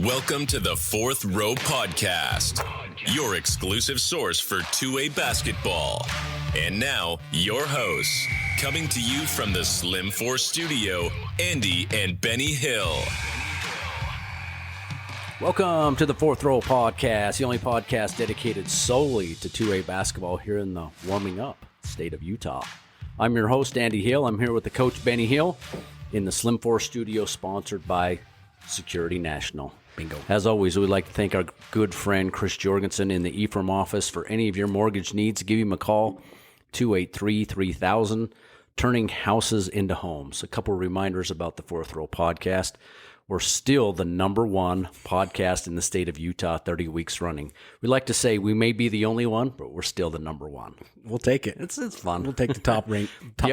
Welcome to the Fourth Row Podcast, your exclusive source for 2A basketball. And now, your hosts, coming to you from the Slim 4 studio, Andy and Benny Hill. Welcome to the Fourth Row Podcast, the only podcast dedicated solely to 2A basketball here in the warming up state of Utah. I'm your host, Andy Hill. I'm here with the coach, Benny Hill, in the Slim 4 studio, sponsored by Security National. Bingo. As always, we'd like to thank our good friend Chris Jorgensen in the Ephraim office. For any of your mortgage needs, give him a call, 283-3000, turning houses into homes. A couple of reminders about the Fourth Row Podcast. We're still the number one podcast in the state of Utah, 30 weeks running. We like to say we may be the only one, but we're still the number one. We'll take it. It's fun. We'll take the top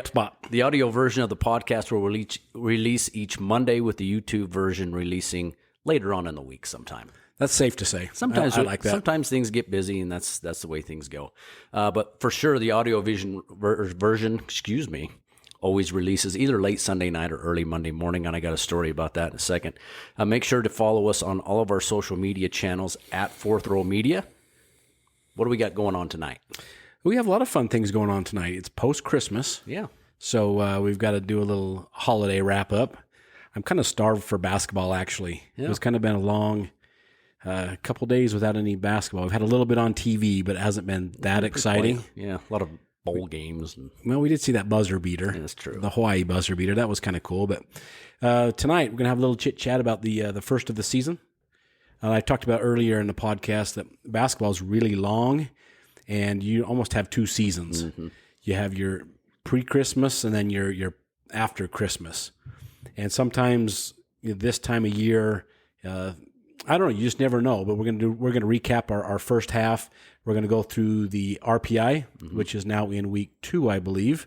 spot. The audio version of the podcast will release each Monday, with the YouTube version releasing later on in the week sometime. That's safe to say. Sometimes I like that. Sometimes things get busy, and that's the way things go. But for sure, the audio version, always releases either late Sunday night or early Monday morning, and I got a story about that in a second. Make sure to follow us on all of our social media channels at Fourth Row Media. What do we got going on tonight? We have a lot of fun things going on tonight. It's post-Christmas. Yeah. So we've got to do a little holiday wrap-up. I'm kind of starved for basketball, actually. Yeah. It's kind of been a long couple days without any basketball. We've had a little bit on TV, but it hasn't been that exciting. Yeah, a lot of bowl games. Well, we did see that buzzer beater. Yeah, that's true. The Hawaii buzzer beater. That was kind of cool. But tonight, we're going to have a little chit-chat about the first of the season. I talked about earlier in the podcast that basketball is really long, and you almost have two seasons. Mm-hmm. You have your pre-Christmas and then your after Christmas. And sometimes this time of year, I don't know, you just never know. But we're going to recap our first half. We're going to go through the RPI, which is now in week 2, I believe.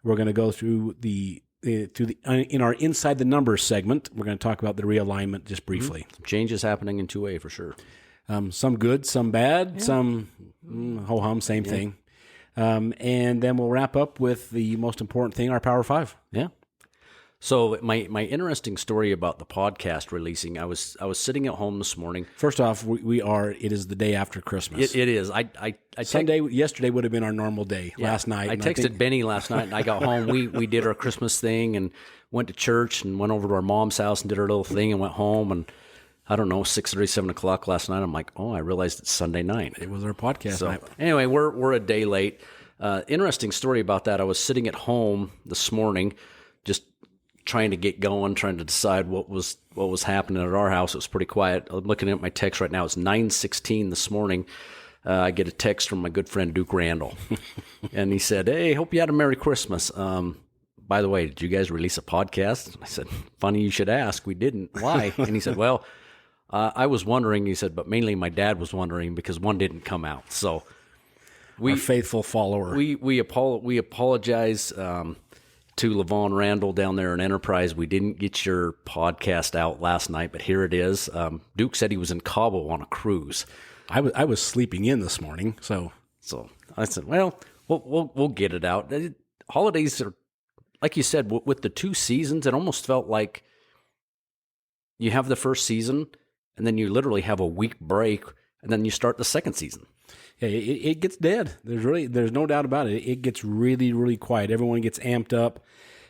We're going to go through in our Inside the Numbers segment. We're going to talk about the realignment just briefly. Some changes happening in 2A for sure. Some good, some bad, some ho-hum, same thing. And then we'll wrap up with the most important thing, our Power 5. Yeah. So my interesting story about the podcast releasing, I was sitting at home this morning. First off, it is the day after Christmas. It is. Yesterday would have been our normal day. Yeah, last night. I texted Benny last night, and I got home. We did our Christmas thing and went to church and went over to our mom's house and did our little thing and went home. And I don't know, 6:30, 7 o'clock last night. I'm like, I realized it's Sunday night. It was our podcast night. Anyway, we're a day late. Interesting story about that. I was sitting at home this morning, just trying to get going, trying to decide what was happening at our house. It was pretty quiet. I'm looking at my text right now. It's 9:16 this morning. I get a text from my good friend Duke Randall, and he said, "Hey, hope you had a Merry Christmas. By the way, did you guys release a podcast?" I said, "Funny you should ask. We didn't. Why?" And he said, "Well, I was wondering." He said, "But mainly my dad was wondering because one didn't come out." So our faithful follower. We apologize. To Levon Randall down there in Enterprise. We didn't get your podcast out last night, but here it is. Duke said he was in Cabo on a cruise. I was sleeping in this morning, so I said, well, we'll get it out. Holidays are, like you said, with the two seasons, it almost felt like you have the first season, and then you literally have a week break, and then you start the second season. Yeah, it gets dead. There's no doubt about it. It gets really, really quiet. Everyone gets amped up,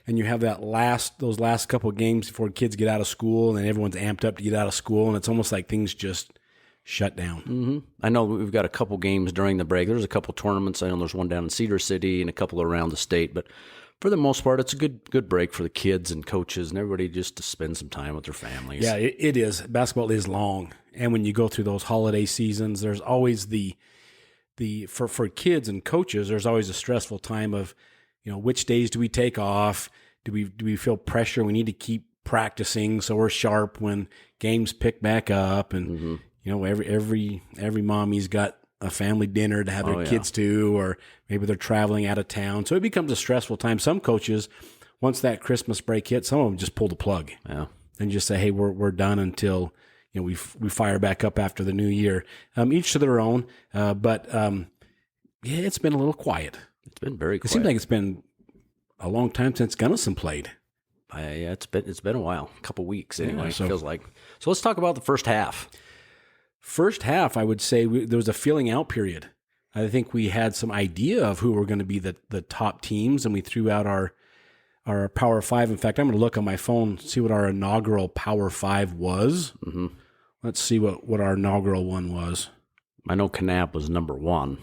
and you have those last couple of games before kids get out of school, and then everyone's amped up to get out of school, and it's almost like things just shut down. Mm-hmm. I know we've got a couple games during the break. There's a couple tournaments. I know there's one down in Cedar City and a couple around the state, but for the most part, it's a good break for the kids and coaches and everybody just to spend some time with their families. Yeah, it is. Basketball is long, and when you go through those holiday seasons, there's always for kids and coaches, there's always a stressful time of, which days do we take off? Do we feel pressure? We need to keep practicing so we're sharp when games pick back up. And every mommy's got a family dinner to have their kids to, or maybe they're traveling out of town. So it becomes a stressful time. Some coaches, once that Christmas break hits, some of them just pull the plug and just say, "Hey, we're done until." We fire back up after the new year. Each to their own, but it's been a little quiet. It's been very quiet. It seems like it's been a long time since Gunnison played. Yeah, it's been a while, a couple weeks anyway. so- it feels like. So let's talk about the first half. First half, I would say there was a feeling out period. I think we had some idea of who were going to be the top teams, and we threw out our Power 5. In fact, I'm going to look on my phone, see what our inaugural Power 5 was. Mm-hmm. Let's see what our inaugural one was. I know Kanab was number 1.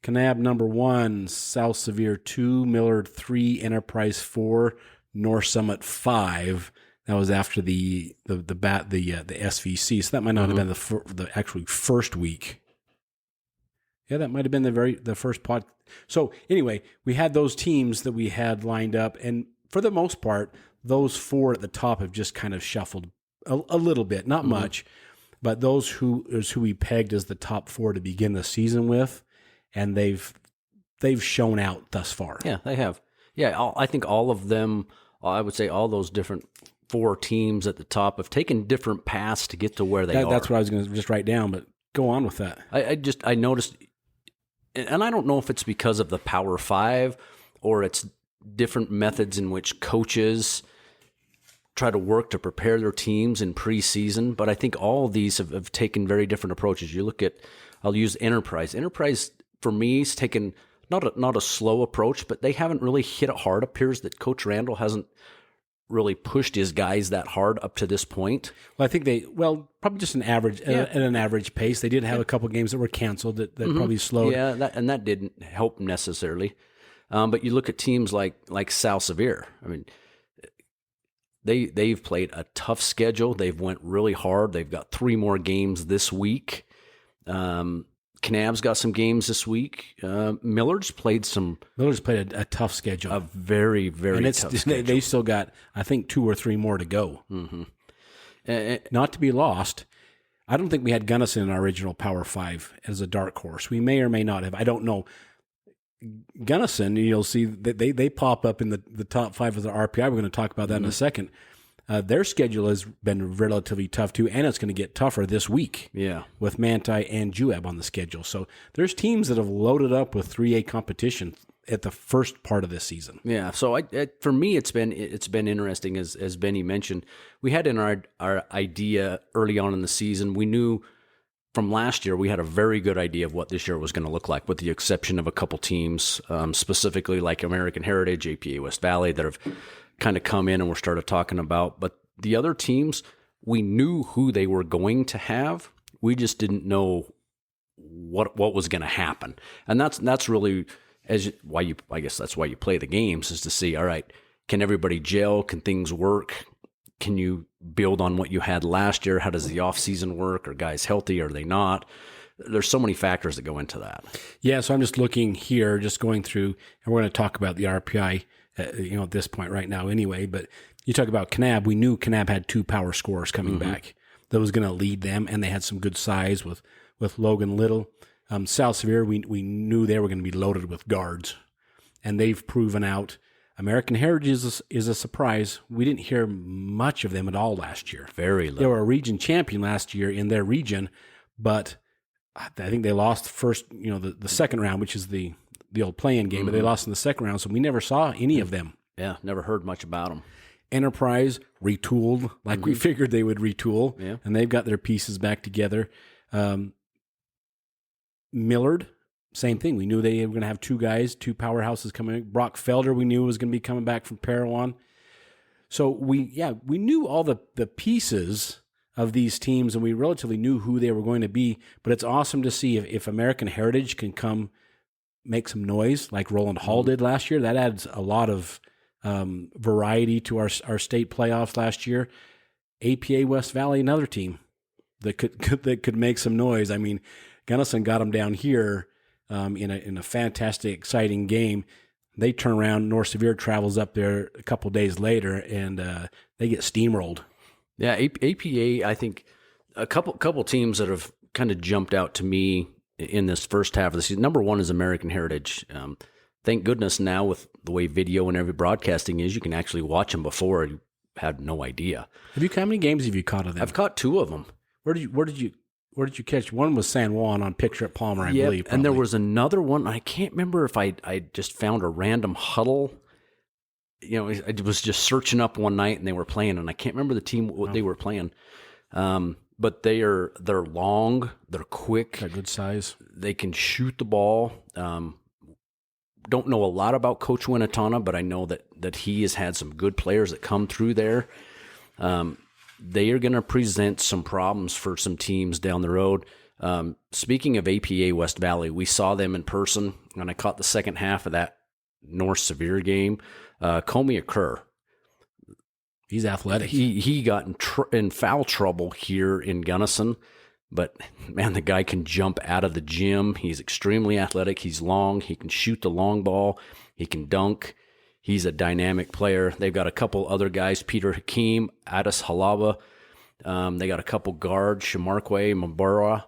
Kanab number 1, South Sevier 2, Millard 3, Enterprise 4, North Summit 5. That was after the SVC, so that might not have been the actually first week. Yeah, that might have been the first pod. So anyway, we had those teams that we had lined up, and for the most part, those 4 at the top have just kind of shuffled a little bit, not much, but those who we pegged as the top 4 to begin the season with, and they've shown out thus far. Yeah, they have. Yeah, I think all of them. I would say all those different 4 teams at the top have taken different paths to get to where they are. That's what I was going to just write down, but go on with that. I noticed, and I don't know if it's because of the Power 5 or it's different methods in which coaches try to work to prepare their teams in preseason, but I think all of these have taken very different approaches. You look at, I'll use Enterprise. Enterprise, for me, has taken not a slow approach, but they haven't really hit it hard. It appears that Coach Randall hasn't really pushed his guys that hard up to this point. Well, I think probably just at an average pace. They did have a couple games that were canceled that probably slowed. Yeah, that didn't help necessarily. But you look at teams like South Sevier. I mean, they've played a tough schedule. They've went really hard. They've got 3 more games this week. Kanab's got some games this week. Millard's played a tough schedule. A very, very tough schedule. They still got, I think, 2 or 3 more to go. Mm-hmm. Not to be lost. I don't think we had Gunnison in our original Power 5 as a dark horse. We may or may not have. I don't know. Gunnison, you'll see that they pop up in the top 5 of the RPI. We're going to talk about that in a second. Their schedule has been relatively tough too, and it's going to get tougher this week. Yeah, with Manti and Juab on the schedule. So there's teams that have loaded up with 3A competition at the first part of this season. Yeah. So for me, it's been interesting as Benny mentioned. We had in our idea early on in the season. We knew from last year we had a very good idea of what this year was going to look like, with the exception of a couple teams, specifically like American Heritage, APA West Valley, that have kind of come in and we're started talking about. But the other teams, we knew who they were going to have. We just didn't know what was going to happen. And that's really I guess that's why you play the games, is to see, all right, can everybody gel? Can things work? Can you build on what you had last year? How does the off season work? Are guys healthy? Are they not? There's so many factors that go into that. Yeah. So I'm just looking here, just going through, and we're going to talk about the RPI at this point right now anyway, but you talk about Kanab. We knew Kanab had 2 power scorers coming back that was going to lead them, and they had some good size with Logan Little. South Sevier, we knew they were going to be loaded with guards, and they've proven out. American Heritage is a surprise. We didn't hear much of them at all last year. Very low. They were a region champion last year in their region, but I think they lost first, the second round, which is the old play-in game, but they lost in the second round, so we never saw any of them. Yeah, never heard much about them. Enterprise retooled like we figured they would retool, and they've got their pieces back together. Millard, same thing. We knew they were going to have 2 guys, 2 powerhouses coming. Brock Felder, we knew was going to be coming back from Parowan. So we knew all the pieces of these teams, and we relatively knew who they were going to be. But it's awesome to see if American Heritage can come make some noise like Roland Hall did last year. That adds a lot of variety to our state playoffs last year. APA West Valley, another team that could make some noise. I mean, Gunnison got them down here in a fantastic, exciting game. They turn around. North Sevier travels up there a couple days later, and they get steamrolled. Yeah, APA. I think a couple teams that have kind of jumped out to me in this first half of the season. Number one is American Heritage. Thank goodness now with the way video and every broadcasting is, you can actually watch them before. You had no idea. How many games have you caught of them? I've caught 2 of them. Where did you catch? One was San Juan on Picture at Palmer, I believe. And there was another one. I can't remember if I just found a random huddle I was just searching up one night and they were playing, and I can't remember the team what they were playing. But they're long, they're quick, got good size. They can shoot the ball. Don't know a lot about Coach Winatana, but I know that he has had some good players that come through there. They are going to present some problems for some teams down the road. Speaking of APA West Valley, we saw them in person, and I caught the second half of that North Sevier game. Comey Kerr. He's athletic. He got in foul trouble here in Gunnison, but man, the guy can jump out of the gym. He's extremely athletic. He's long. He can shoot the long ball. He can dunk. He's a dynamic player. They've got a couple other guys, Peter Hakeem, Addis Halaba. They got a couple guards, Shamarkwe, Mabura.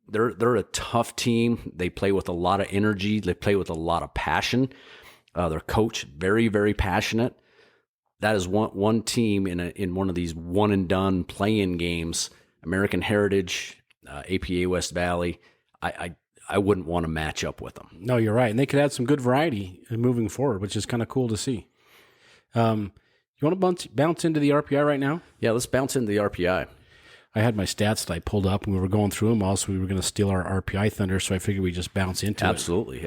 They're a tough team. They play with a lot of energy. They play with a lot of passion. Their coach, very, very passionate. That is one team in one of these one and done play-in games. American Heritage, APA West Valley. I wouldn't want to match up with them. No, you're right, and they could add some good variety moving forward, which is kind of cool to see. You want to bounce into the RPI right now? Yeah, let's bounce into the RPI. I had my stats that I pulled up, and we were going through them. Also, we were going to steal our RPI thunder, so I figured we'd just bounce into Absolutely, it.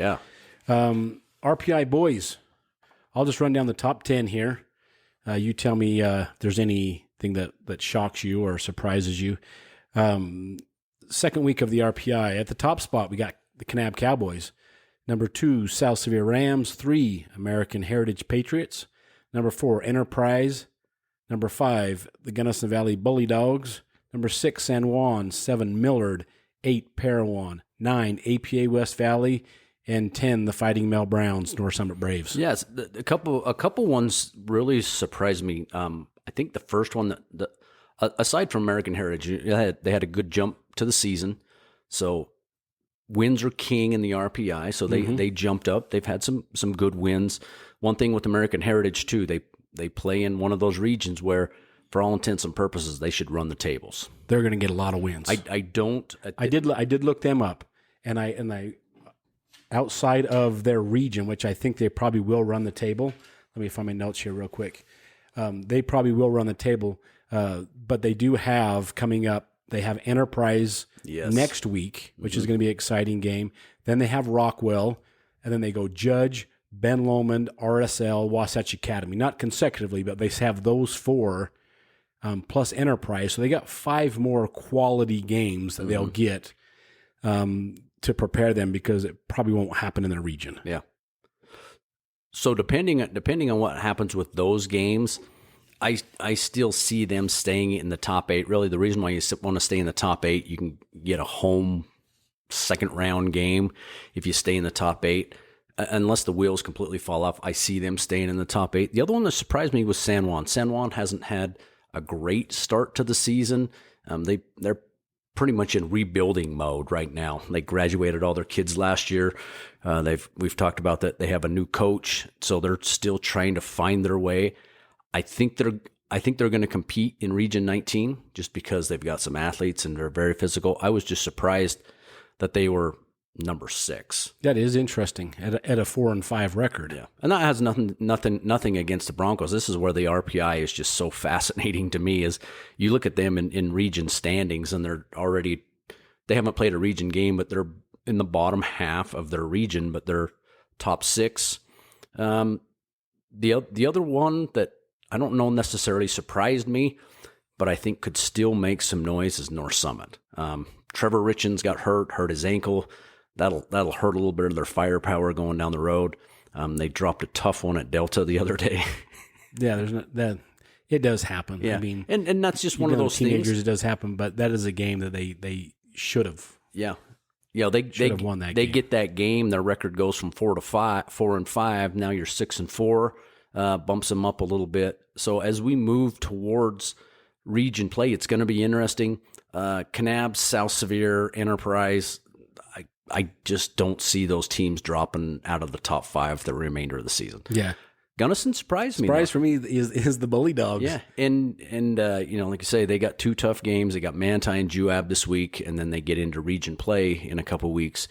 Absolutely, yeah. RPI boys. I'll just run down the top 10 here. You tell me if there's anything that shocks you or surprises you. Second week of the RPI. At the top spot, we got the Kanab Cowboys. Number 2, South Sevier Rams. 3, American Heritage Patriots. Number 4, Enterprise. Number 5, the Gunnison Valley Bully Dogs. Number 6, San Juan. 7, Millard. 8, Parowan. 9, APA West Valley. And 10, the Fighting Mel Browns, North Summit Braves. Yes, a couple ones really surprised me. I think the first one, that aside from American Heritage, they had a good jump to the season. So wins are king in the RPI. So they jumped up. They've had some good wins. One thing with American Heritage too, they play in one of those regions where, for all intents and purposes, they should run the tables. They're going to get a lot of wins. I did look them up, and I. Outside of their region, which I think they probably will run the table. Let me find my notes here real quick. They probably will run the table, but they do have coming up, they have Enterprise next week, which is going to be an exciting game. Then they have Rockwell, and then they go Judge, Ben Lomond, RSL, Wasatch Academy. Not consecutively, but they have those 4 plus Enterprise. So they got 5 more quality games that they'll get to prepare them, because it probably won't happen in their region. Yeah. So depending on what happens with those games, I still see them staying in the top 8. Really, the reason why you want to stay in the top 8, you can get a home second round game if you stay in the top 8. Unless the wheels completely fall off, I see them staying in the top 8. The other one that surprised me was San Juan. San Juan hasn't had a great start to the season. They're pretty much in rebuilding mode right now. They graduated all their kids last year. We've talked about that. They have a new coach, so they're still trying to find their way. I think they're going to compete in Region 19 just because they've got some athletes and they're very physical. I was just surprised that they were number 6. That is interesting at a 4-5 record. Yeah, and that has nothing against the Broncos. This is where the RPI is just so fascinating to me. Is you look at them in region standings, and they haven't played a region game, but they're in the bottom half of their region, but they're top 6. The other one that I don't know necessarily surprised me, but I think could still make some noise is North Summit. Trevor Richens got hurt his ankle. That'll hurt a little bit of their firepower going down the road. They dropped a tough one at Delta the other day. Yeah, it does happen. Yeah, I mean, and that's just one of those teenagers. things. It does happen, but that is a game that they should have. Yeah, they have won that They game. get that game. Their record goes from 4-5. Now you're 6-4. Bumps them up a little bit. So as we move towards region play, it's going to be interesting. Kanab, South Sevier, Enterprise. I just don't see those teams dropping out of the top 5 the remainder of the season. Yeah. Gunnison surprised me. Surprise for me is the Bully Dogs. Yeah, and like you say, they got 2 tough games. They got Manti and Juab this week, and then they get into region play in a couple weeks.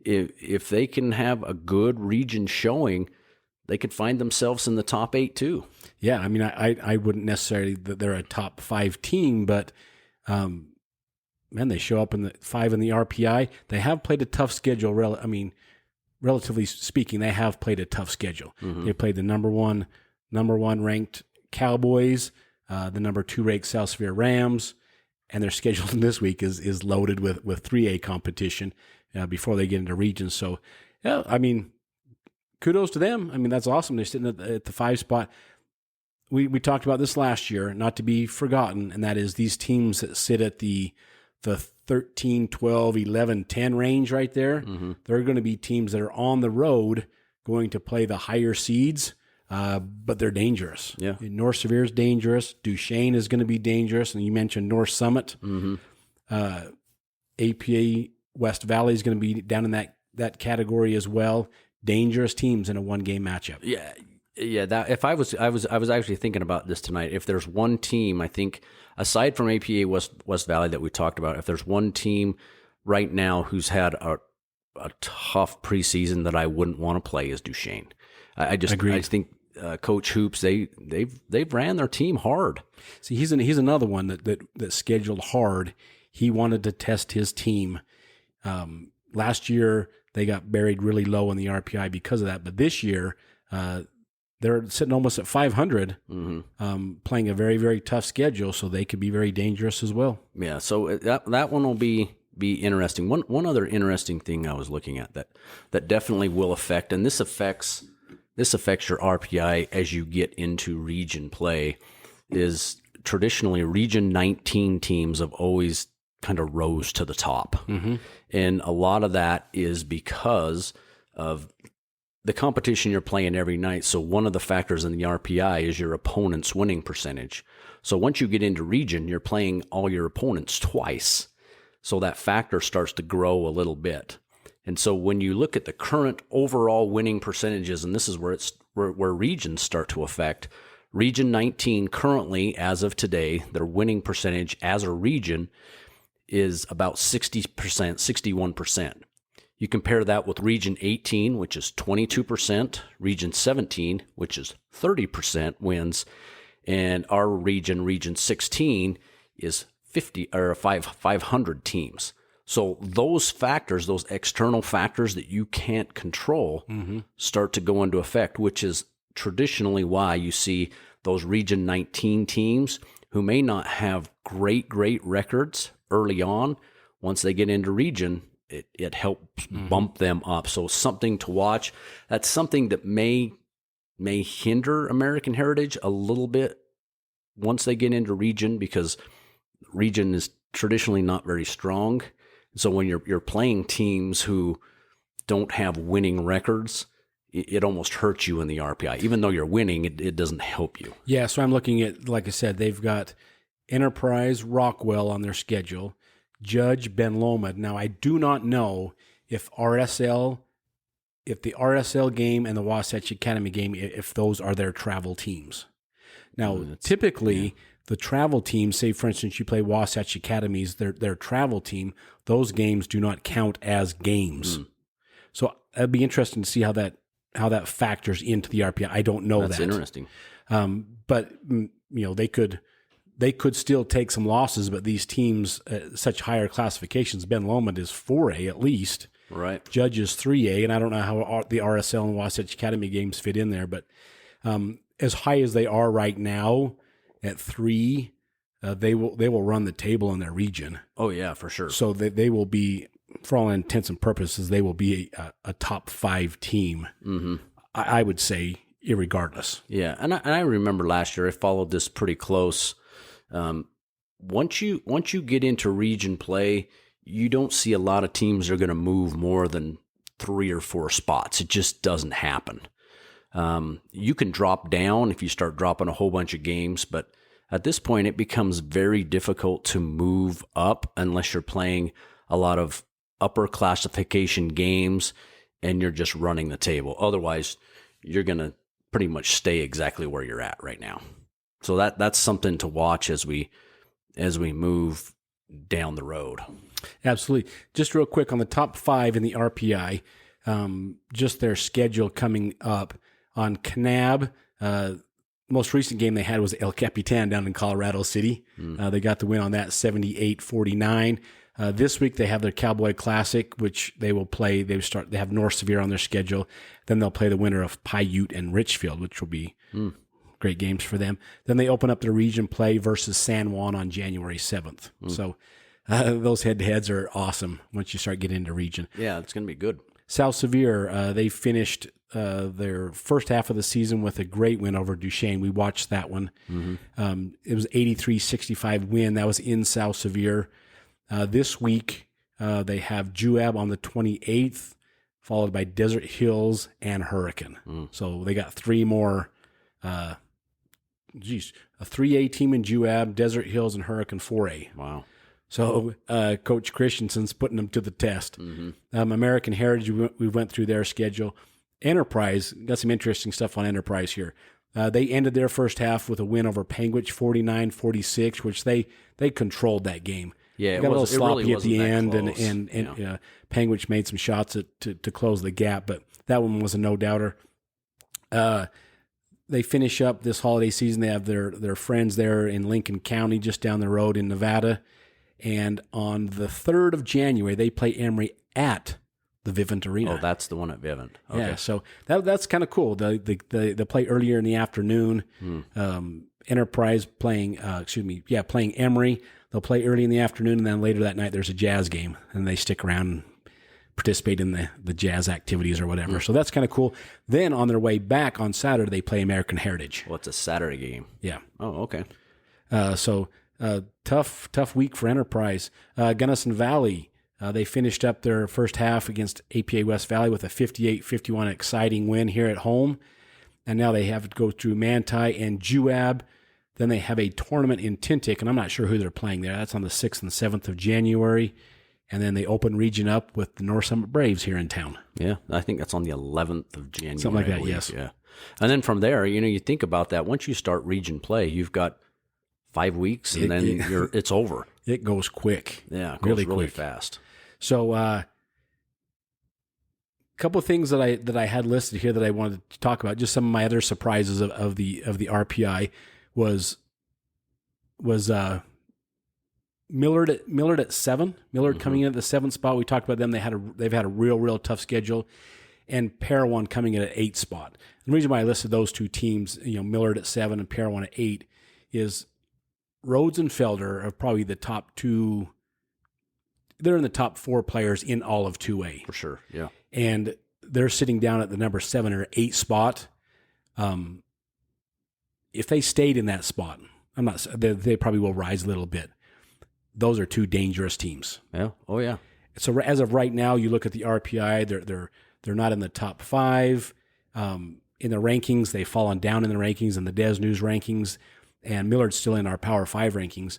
If they can have a good region showing, they could find themselves in the top 8 too. Yeah, I mean, I wouldn't necessarily that they're a top 5 team, but man, they show up in the 5 in the RPI. They have played a tough schedule. Relatively speaking, they have played a tough schedule. Mm-hmm. They played the number one ranked Cowboys, the number 2 ranked South Severe Rams, and their schedule this week is loaded with 3A competition before they get into regions. So, yeah, I mean, kudos to them. I mean, that's awesome. They're sitting at the 5 spot. We talked about this last year, not to be forgotten, and that is these teams that sit at the 13, 12, 11, 10 range right there. Mm-hmm. They're going to be teams that are on the road going to play the higher seeds, but they're dangerous. Yeah. North Severe is dangerous. Duchesne is going to be dangerous. And you mentioned North Summit. Mm-hmm. APA West Valley is going to be down in that category as well. Dangerous teams in a one-game matchup. Yeah. That if I was actually thinking about this tonight. If there's one team, I think aside from APA West Valley that we talked about, if there's one team right now who's had a tough preseason that I wouldn't want to play is Duchesne. I just think Coach Hoops they've ran their team hard. See, he's another one that scheduled hard. He wanted to test his team. Last year they got buried really low in the RPI because of that, but this year they're sitting almost at 500, playing a very, very tough schedule, so they could be very dangerous as well. Yeah, so that one will be interesting. One other interesting thing I was looking at that definitely will affect, and this affects your RPI as you get into region play, is traditionally Region 19 teams have always kind of rose to the top. Mm-hmm. And a lot of that is because of the competition you're playing every night. So one of the factors in the RPI is your opponent's winning percentage. So once you get into region, you're playing all your opponents twice. So that factor starts to grow a little bit. And so when you look at the current overall winning percentages, and this is where where regions start to affect, Region 19 currently, as of today, their winning percentage as a region is about 60%, 61%. You compare that with Region 18, which is 22%, Region 17, which is 30% wins, and our Region 16, is 500 teams. So those factors, those external factors that you can't control, start to go into effect, which is traditionally why you see those Region 19 teams who may not have great records early on. Once they get into region, it helps bump them up. So something to watch. That's something that may hinder American Heritage a little bit once they get into region, because region is traditionally not very strong. So when you're playing teams who don't have winning records, it almost hurts you in the RPI. Even though you're winning, it doesn't help you. Yeah, so I'm looking at, like I said, they've got Enterprise Rockwell on their schedule, Judge Ben Loma. Now, I do not know if the RSL game and the Wasatch Academy game, if those are their travel teams. Now, typically, the travel teams, say, for instance, you play Wasatch Academies, their travel team, those games do not count as games. So it'd be interesting to see how that factors into the RPI. I don't know. That's interesting. But they could still take some losses, but these teams, such higher classifications, Ben Lomond is 4A at least. Right. Judge is 3A, and I don't know how the RSL and Wasatch Academy games fit in there, but as high as they are right now at 3, they will run the table in their region. Oh yeah, for sure. So they will be, for all intents and purposes, they will be a top 5 team. I would say, irregardless. Yeah, and I remember last year I followed this pretty close. Once you get into region play, you don't see a lot of teams that are going to move more than 3 or 4 spots. It just doesn't happen. You can drop down if you start dropping a whole bunch of games, but at this point it becomes very difficult to move up unless you're playing a lot of upper classification games and you're just running the table. Otherwise, you're going to pretty much stay exactly where you're at right now. So that's something to watch as we move down the road. Absolutely. Just real quick on the top 5 in the RPI, just their schedule coming up. On Kanab, most recent game they had was El Capitan down in Colorado City. They got the win on that 78-49. This week they have their Cowboy Classic, which they will play. They have North Severe on their schedule. Then they'll play the winner of Paiute and Richfield, which will be great games for them. Then they open up their region play versus San Juan on January 7th. So those head-to-heads are awesome once you start getting into region. Yeah, it's going to be good. South Severe, they finished their first half of the season with a great win over Duchesne. We watched that one. It was 83-65 win. That was in South Severe. This week, they have Juab on the 28th, followed by Desert Hills and Hurricane. So they got three more, a 3A team in Juab, Desert Hills, and Hurricane 4A. Wow. So Coach Christensen's putting them to the test. American Heritage, we went through their schedule. Enterprise, got some interesting stuff on Enterprise here. They ended their first half with a win over Panguitch 49-46, which they controlled that game. Yeah, it got a little sloppy really at the end, close. and Panguitch made some shots to close the gap, but that one was a no-doubter. They finish up this holiday season. They have their friends there in Lincoln County, just down the road in Nevada. And on the 3rd of January, they play Emory at the Vivint Arena. Oh, that's the one at Vivint. Okay. Yeah, so that's kind of cool. They play earlier in the afternoon. Enterprise playing Emory. They'll play early in the afternoon, and then later that night there's a jazz game, and they stick around and participate in the jazz activities or whatever. So that's kind of cool. Then on their way back on Saturday, they play American Heritage. Well, it's a Saturday game. Yeah. Oh, okay. Tough week for Enterprise. Gunnison Valley, they finished up their first half against APA West Valley with a 58-51 exciting win here at home. And now they have to go through Manti and Juab. Then they have a tournament in Tintic, and I'm not sure who they're playing there. That's on the 6th and 7th of January. And then they open region up with the North Summit Braves here in town. Yeah, I think that's on the 11th of January. Something like that, yes. Yeah. And then from there, you think about that. Once you start region play, you've got 5 weeks, and then it's over. It goes quick. Yeah, it goes really fast. So a couple of things that I had listed here that I wanted to talk about, just some of my other surprises of the RPI was Millard at 7. Millard coming in at the 7th spot. We talked about them. They've had a real tough schedule, and Parowan coming in at 8th spot. And the reason why I listed those two teams, Millard at 7 and Parowan at 8, is Rhodes and Felder are probably the top two. They're in the top 4 players in all of 2A For sure. Yeah. and they're sitting down at the number 7 or 8 spot. If they stayed in that spot, they probably will rise a little bit. Those are two dangerous teams. Yeah. Oh yeah. So as of right now, you look at the RPI, they're not in the top 5. In the rankings, they've fallen down in the rankings, in the Des News rankings, and Millard's still in our Power 5 rankings.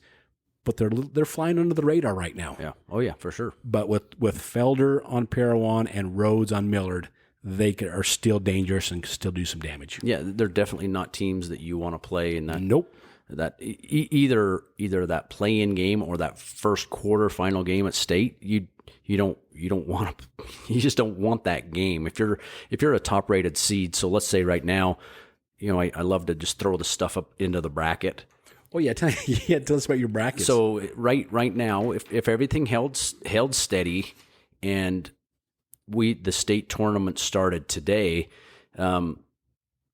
But they're flying under the radar right now. Yeah. Oh yeah, for sure. But with Felder on Parowan and Rhodes on Millard, they are still dangerous and still do some damage. Yeah, they're definitely not teams that you want to play in that. Nope. That either that play-in game or that first quarter final game at state, you don't want to. You just don't want that game if you're a top-rated seed. So let's say right now, I love to just throw the stuff up into the bracket. Oh yeah, tell us about your brackets. So right now, if everything held steady, and the state tournament started today,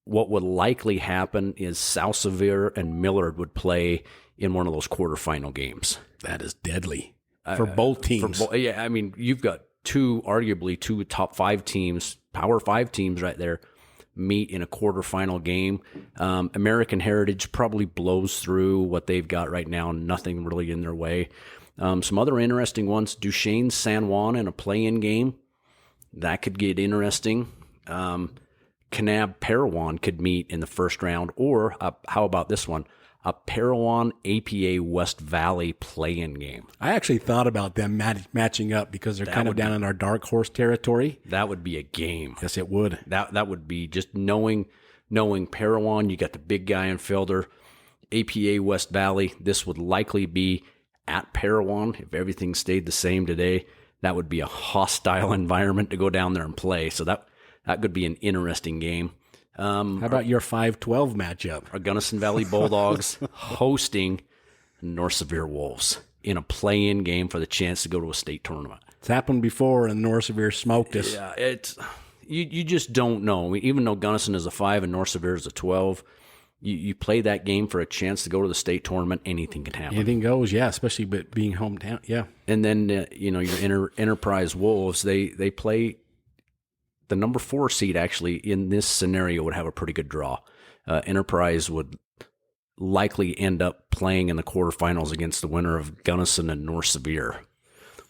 what would likely happen is South Severe and Millard would play in one of those quarterfinal games. That is deadly for both teams. I mean, you've got arguably two top 5 teams, Power 5 teams right there, meet in a quarterfinal game. American Heritage probably blows through what they've got right now, nothing really in their way. Some other interesting ones, Duchesne, San Juan in a play-in game. That could get interesting. Kanab, Parowan could meet in the first round, or how about this one? A Parowan APA West Valley play-in game. I actually thought about them matching up because they're kind of down in our dark horse territory. That would be a game. Yes, it would. That would be just knowing Parowan. You got the big guy in Felder. APA West Valley. This would likely be at Parowan if everything stayed the same today. That would be a hostile environment to go down there and play. So that could be an interesting game. How about your 5-12 matchup? Our Gunnison Valley Bulldogs hosting North Severe Wolves in a play-in game for the chance to go to a state tournament. It's happened before, and North Severe smoked us. Yeah, it's you just don't know. I mean, even though Gunnison is a 5 and North Severe is a 12, you play that game for a chance to go to the state tournament. Anything can happen. Anything goes, yeah, especially being hometown, yeah. And then your Enterprise Wolves, they play the number 4 seed. Actually, in this scenario, would have a pretty good draw. Enterprise would likely end up playing in the quarterfinals against the winner of Gunnison and North Severe,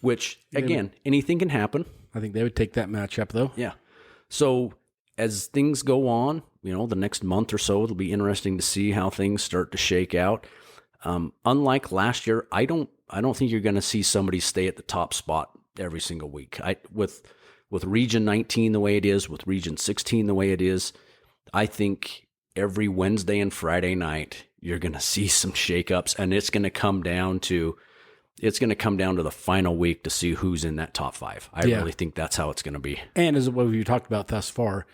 which, again, anything can happen. I think they would take that matchup, though. Yeah. So as things go on, the next month or so, it'll be interesting to see how things start to shake out. Unlike last year, I don't think you're going to see somebody stay at the top spot every single week. With Region 19 the way it is, with Region 16 the way it is, I think every Wednesday and Friday night you're going to see some shakeups, and it's going to come down to the final week to see who's in that top 5. I really think that's how it's going to be. And as what we've talked about thus far,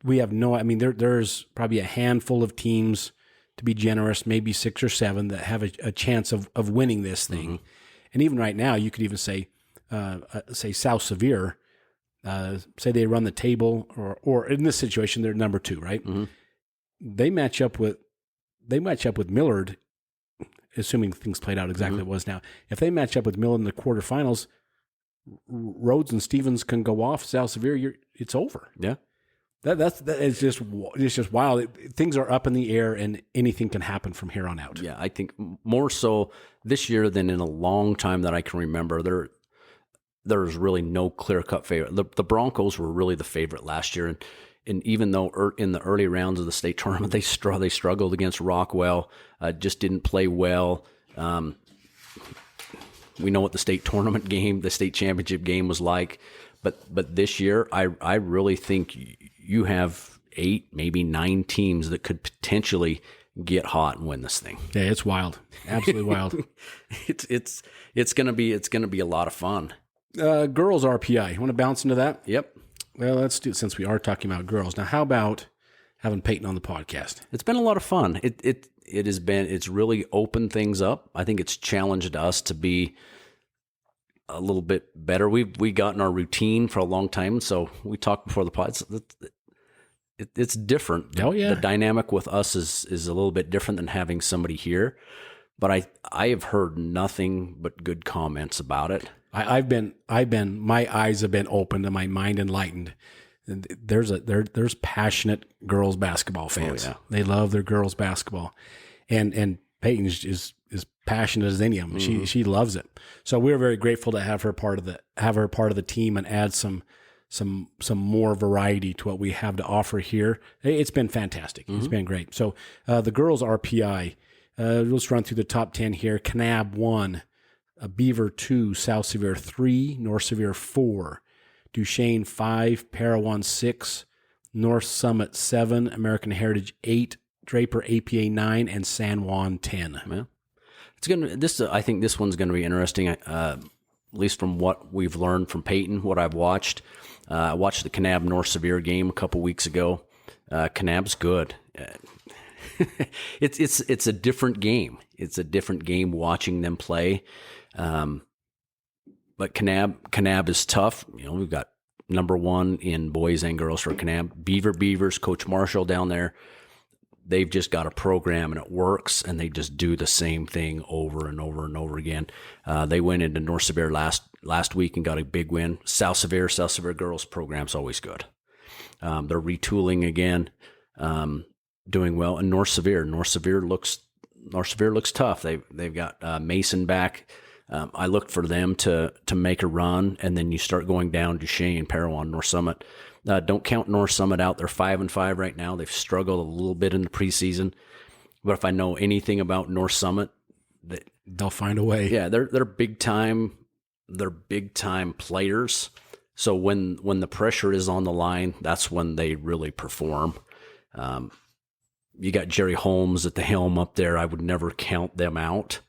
we have there's probably a handful of teams, to be generous, maybe 6 or 7 that have a chance of winning this thing. Mm-hmm. And even right now, you could even say South Severe, say they run the table, or in this situation, they're number 2, right? Mm-hmm. They match up with Millard, assuming things played out exactly mm-hmm. it was now. If they match up with Millard in the quarterfinals, Rhodes and Stevens can go off. South Severe, it's over. Yeah, it's just wild. Things are up in the air, and anything can happen from here on out. Yeah, I think more so this year than in a long time that I can remember. There's really no clear-cut favorite. The Broncos were really the favorite last year, and even though in the early rounds of the state tournament they struggled against Rockwell, just didn't play well. We know what the state tournament game, the state championship game was like, but this year I really think you have 8, maybe 9 teams that could potentially get hot and win this thing. Yeah, it's wild, absolutely wild. It's gonna be a lot of fun. Girls RPI. You want to bounce into that? Yep. Well, let's do it since we are talking about girls. Now, how about having Peyton on the podcast? It's been a lot of fun. It's really opened things up. I think it's challenged us to be a little bit better. We gotten our routine for a long time, so we talked before the pod. It's different. Oh yeah. The dynamic with us is a little bit different than having somebody here. But I have heard nothing but good comments about it. My eyes have been opened and my mind enlightened. There's passionate girls basketball fans. Oh, yeah. They love their girls basketball, and Peyton is passionate as any of them. Mm-hmm. She loves it. So we're very grateful to have her part of the team and add some more variety to what we have to offer here. It's been fantastic. Mm-hmm. It's been great. So the girls RPI. Let's run through the top 10 here. Kanab 1, Beaver 2, South Severe 3, North Severe 4, Duchesne 5, Parowan 6, North Summit 7, American Heritage 8, Draper APA 9, and San Juan 10. Yeah. I think this one's going to be interesting, at least from what we've learned from Peyton, what I've watched. I watched the Kanab North Severe game a couple weeks ago. Kanab's good. It's a different game. It's a different game watching them play. But Kanab is tough. We've got number 1 in boys and girls for Kanab. Beavers, Coach Marshall down there. They've just got a program and it works, and they just do the same thing over and over and over again. They went into North Severe last week and got a big win. South Severe girls program's always good. They're retooling again. Doing well, and North Severe looks tough. They've got Mason back. I looked for them to make a run, and then you start going down Duchesne, Parowan, North Summit. Don't count North Summit out. They're 5-5 right now. They've struggled a little bit in the preseason, but if I know anything about North Summit, they'll find a way. Yeah, they're big time. They're big time players. So when the pressure is on the line, that's when they really perform. You got Jerry Holmes at the helm up there. I would never count them out.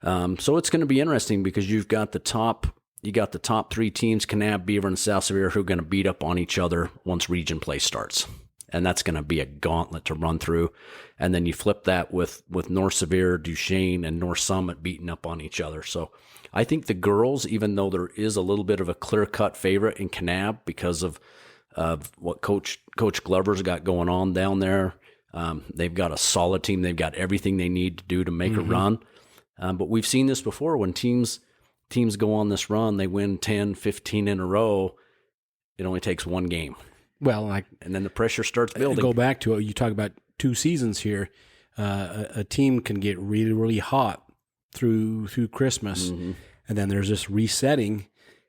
So it's going to be interesting because you've got the top you got the top 3 teams, Kanab, Beaver, and South Severe, who are going to beat up on each other once region play starts. And that's going to be a gauntlet to run through. And then you flip that with North Severe, Duchesne, and North Summit beating up on each other. So I think the girls, even though there is a little bit of a clear-cut favorite in Kanab because of what Coach Glover's got going on down there, they've got a solid team. They've got everything they need to do to make a run. But we've seen this before when teams go on this run, they win 10, 15 in a row. It only takes one game. Well, and then the pressure starts building. Go back to it. You talk about 2 seasons here. A team can get really, really hot through Christmas, and then there's this resetting.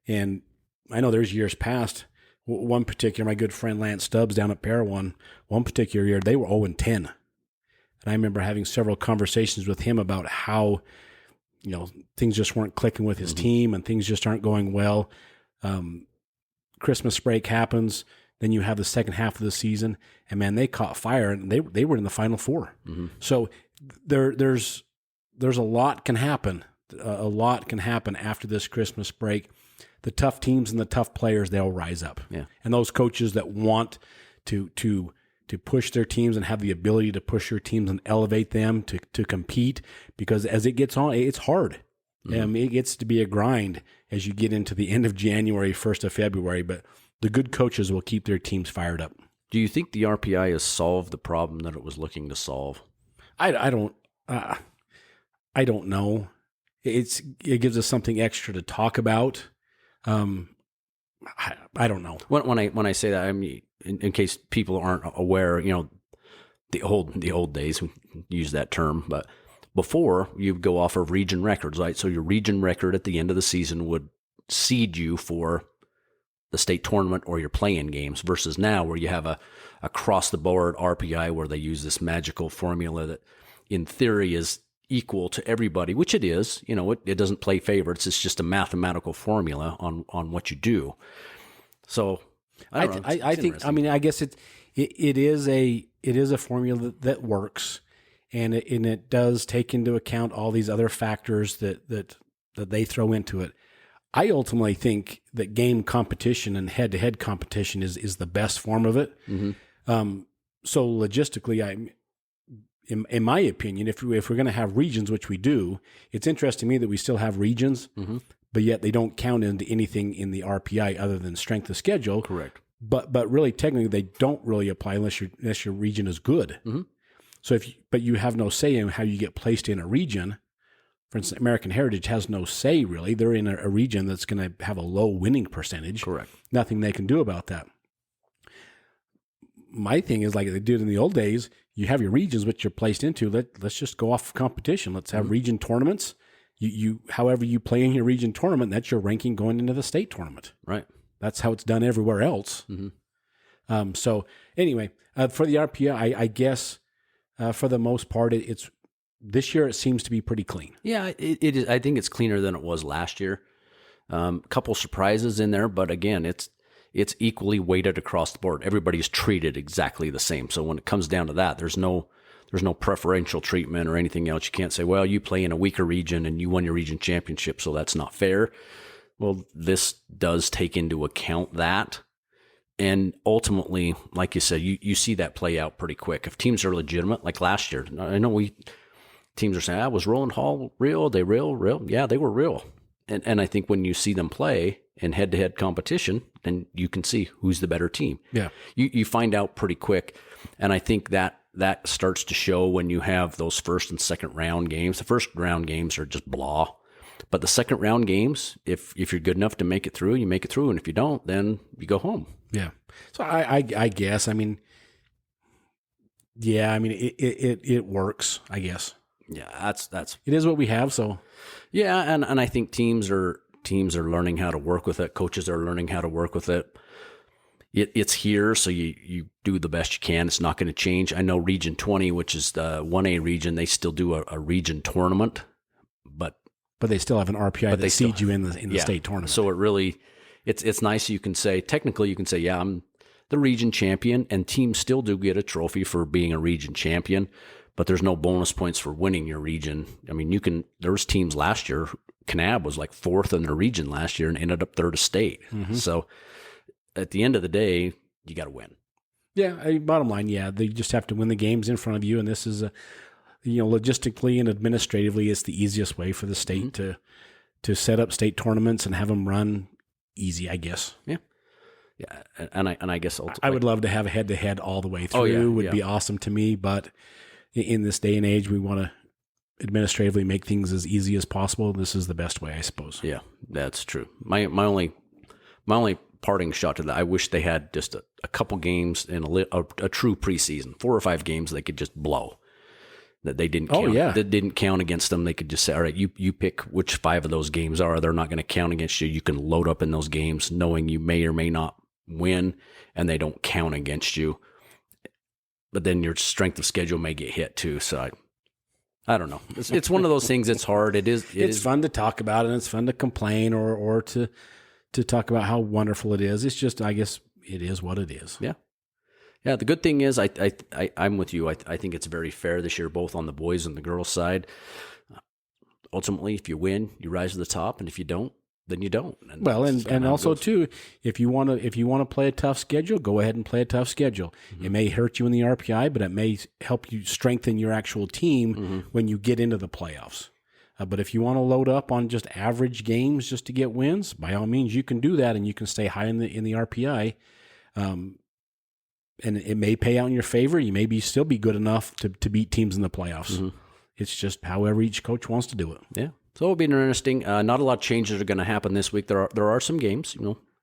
And I know there's years past. One particular, my good friend Lance Stubbs down at Parowan, one particular year they were 0-10, and I remember having several conversations with him about how things just weren't clicking with his team and things just aren't going well. Christmas break happens. Then you have the second half of the season, and man, they caught fire, and they were in the Final Four. So there's a lot can happen. A lot can happen after this Christmas break. The tough teams and the tough players, they'll rise up. Yeah. And those coaches that want to push their teams and have the ability to push your teams and elevate them to compete, because as it gets on, it's hard. It gets to be a grind as you get into the end of January, 1st of February, but the good coaches will keep their teams fired up. Do you think the RPI has solved the problem that it was looking to solve? I don't know. It gives us something extra to talk about. I don't know. When I say that, I mean, in case people aren't aware, the old days, we use that term, but before you go off of region records, right? So your region record at the end of the season would seed you for the state tournament or your play-in games, versus now where you have a across-the-board RPI where they use this magical formula that in theory is equal to everybody, which it is. It doesn't play favorites. It's just a mathematical formula on what you do. So I think, I guess it is a formula that works, and it does take into account all these other factors that they throw into it. I ultimately think that game competition and head-to-head competition is the best form of it. So logistically, in my opinion, if we're going to have regions, which we do, it's interesting to me that we still have regions, but yet they don't count into anything in the RPI other than strength of schedule. Correct. But really, technically, they don't really apply unless your region is good. So but you have no say in how you get placed in a region. For instance, American Heritage has no say, really. They're in a region that's going to have a low winning percentage. Correct. Nothing they can do about that. My thing is, like they did in the old days, you have your regions which you're placed into. Let's just go off of competition. Let's have region tournaments. However you play in your region tournament, that's your ranking going into the state tournament. Right. That's how it's done everywhere else. So anyway, for the RPI, I guess for the most part, it's this year it seems to be pretty clean. Yeah, it is. I think it's cleaner than it was last year. Couple surprises in there, but again, it's equally weighted across the board. Everybody's treated exactly the same. So when it comes down to that, there's no preferential treatment or anything else. You can't say, well, you play in a weaker region and you won your region championship, so that's not fair. Well, this does take into account that. And ultimately, like you said, you see that play out pretty quick. If teams are legitimate, like last year, I know teams are saying, was Roland Hall real? Are they real? Yeah, they were real. And I think when you see them play in head-to-head competition, then you can see who's the better team. Yeah. You find out pretty quick. And I think that starts to show when you have those first and second round games. The first round games are just blah. But the second round games, if you're good enough to make it through, you make it through. And if you don't, then you go home. Yeah. So I guess, it works, I guess. Yeah, that's it is what we have. So yeah, and I think teams are learning how to work with it. Coaches are learning how to work with it. It's here, so you do the best you can. It's not going to change. I know Region 20, which is the 1A region, they still do a region tournament, but they still have an RPI that seeds you in the state tournament. So it's nice. You can say, technically, yeah, I'm the region champion, and teams still do get a trophy for being a region champion, but there's no bonus points for winning your region. I mean, there was teams last year Kanab was like 4th in the region last year and ended up 3rd of state. So at the end of the day, you got to win. Yeah, bottom line, they just have to win the games in front of you, and this is logistically and administratively, it's the easiest way for the state to set up state tournaments and have them run easy, I guess. Yeah, and I guess I would love to have a head-to-head all the way through. Would be awesome to me, but in this day and age, we want to administratively make things as easy as possible. This is the best way, I suppose. Yeah, that's true. My only parting shot to that, I wish they had just a couple games in a true preseason, 4 or 5 games they could just blow. That they didn't count. That didn't count against them. They could just say, all right, you pick which 5 of those games are. They're not going to count against you. You can load up in those games knowing you may or may not win, and they don't count against you. But then your strength of schedule may get hit too. So I don't know. It's one of those things. It's hard. It's fun to talk about, and it's fun to complain or to talk about how wonderful it is. It's just, I guess, it is what it is. Yeah. Yeah, the good thing is I'm with you. I think it's very fair this year, both on the boys and the girls side. Ultimately, if you win, you rise to the top, and if you don't, then you don't. And also too, if you want to play a tough schedule, go ahead and play a tough schedule. It may hurt you in the RPI, but it may help you strengthen your actual team when you get into the playoffs. But if you want to load up on just average games just to get wins, by all means, you can do that, and you can stay high in the RPI. And it may pay out in your favor. You may still be good enough to beat teams in the playoffs. It's just however each coach wants to do it. Yeah. So it'll be interesting. Not a lot of changes are going to happen this week. There are some games.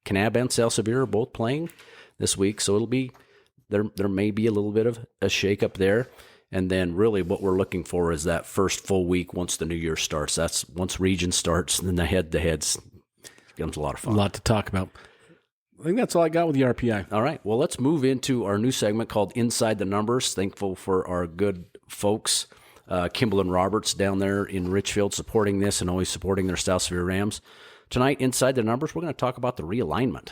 Kanab and Salsavir are both playing this week, so it'll be there may be a little bit of a shakeup there. And then really what we're looking for is that first full week once the new year starts. That's once region starts, and then the head-to-heads becomes a lot of fun. A lot to talk about. I think that's all I got with the RPI. All right. Well, let's move into our new segment called Inside the Numbers. Thankful for our good folks, Kimball and Roberts down there in Richfield, supporting this and always supporting their Salsavir Rams. Tonight, Inside the Numbers, we're going to talk about the realignment.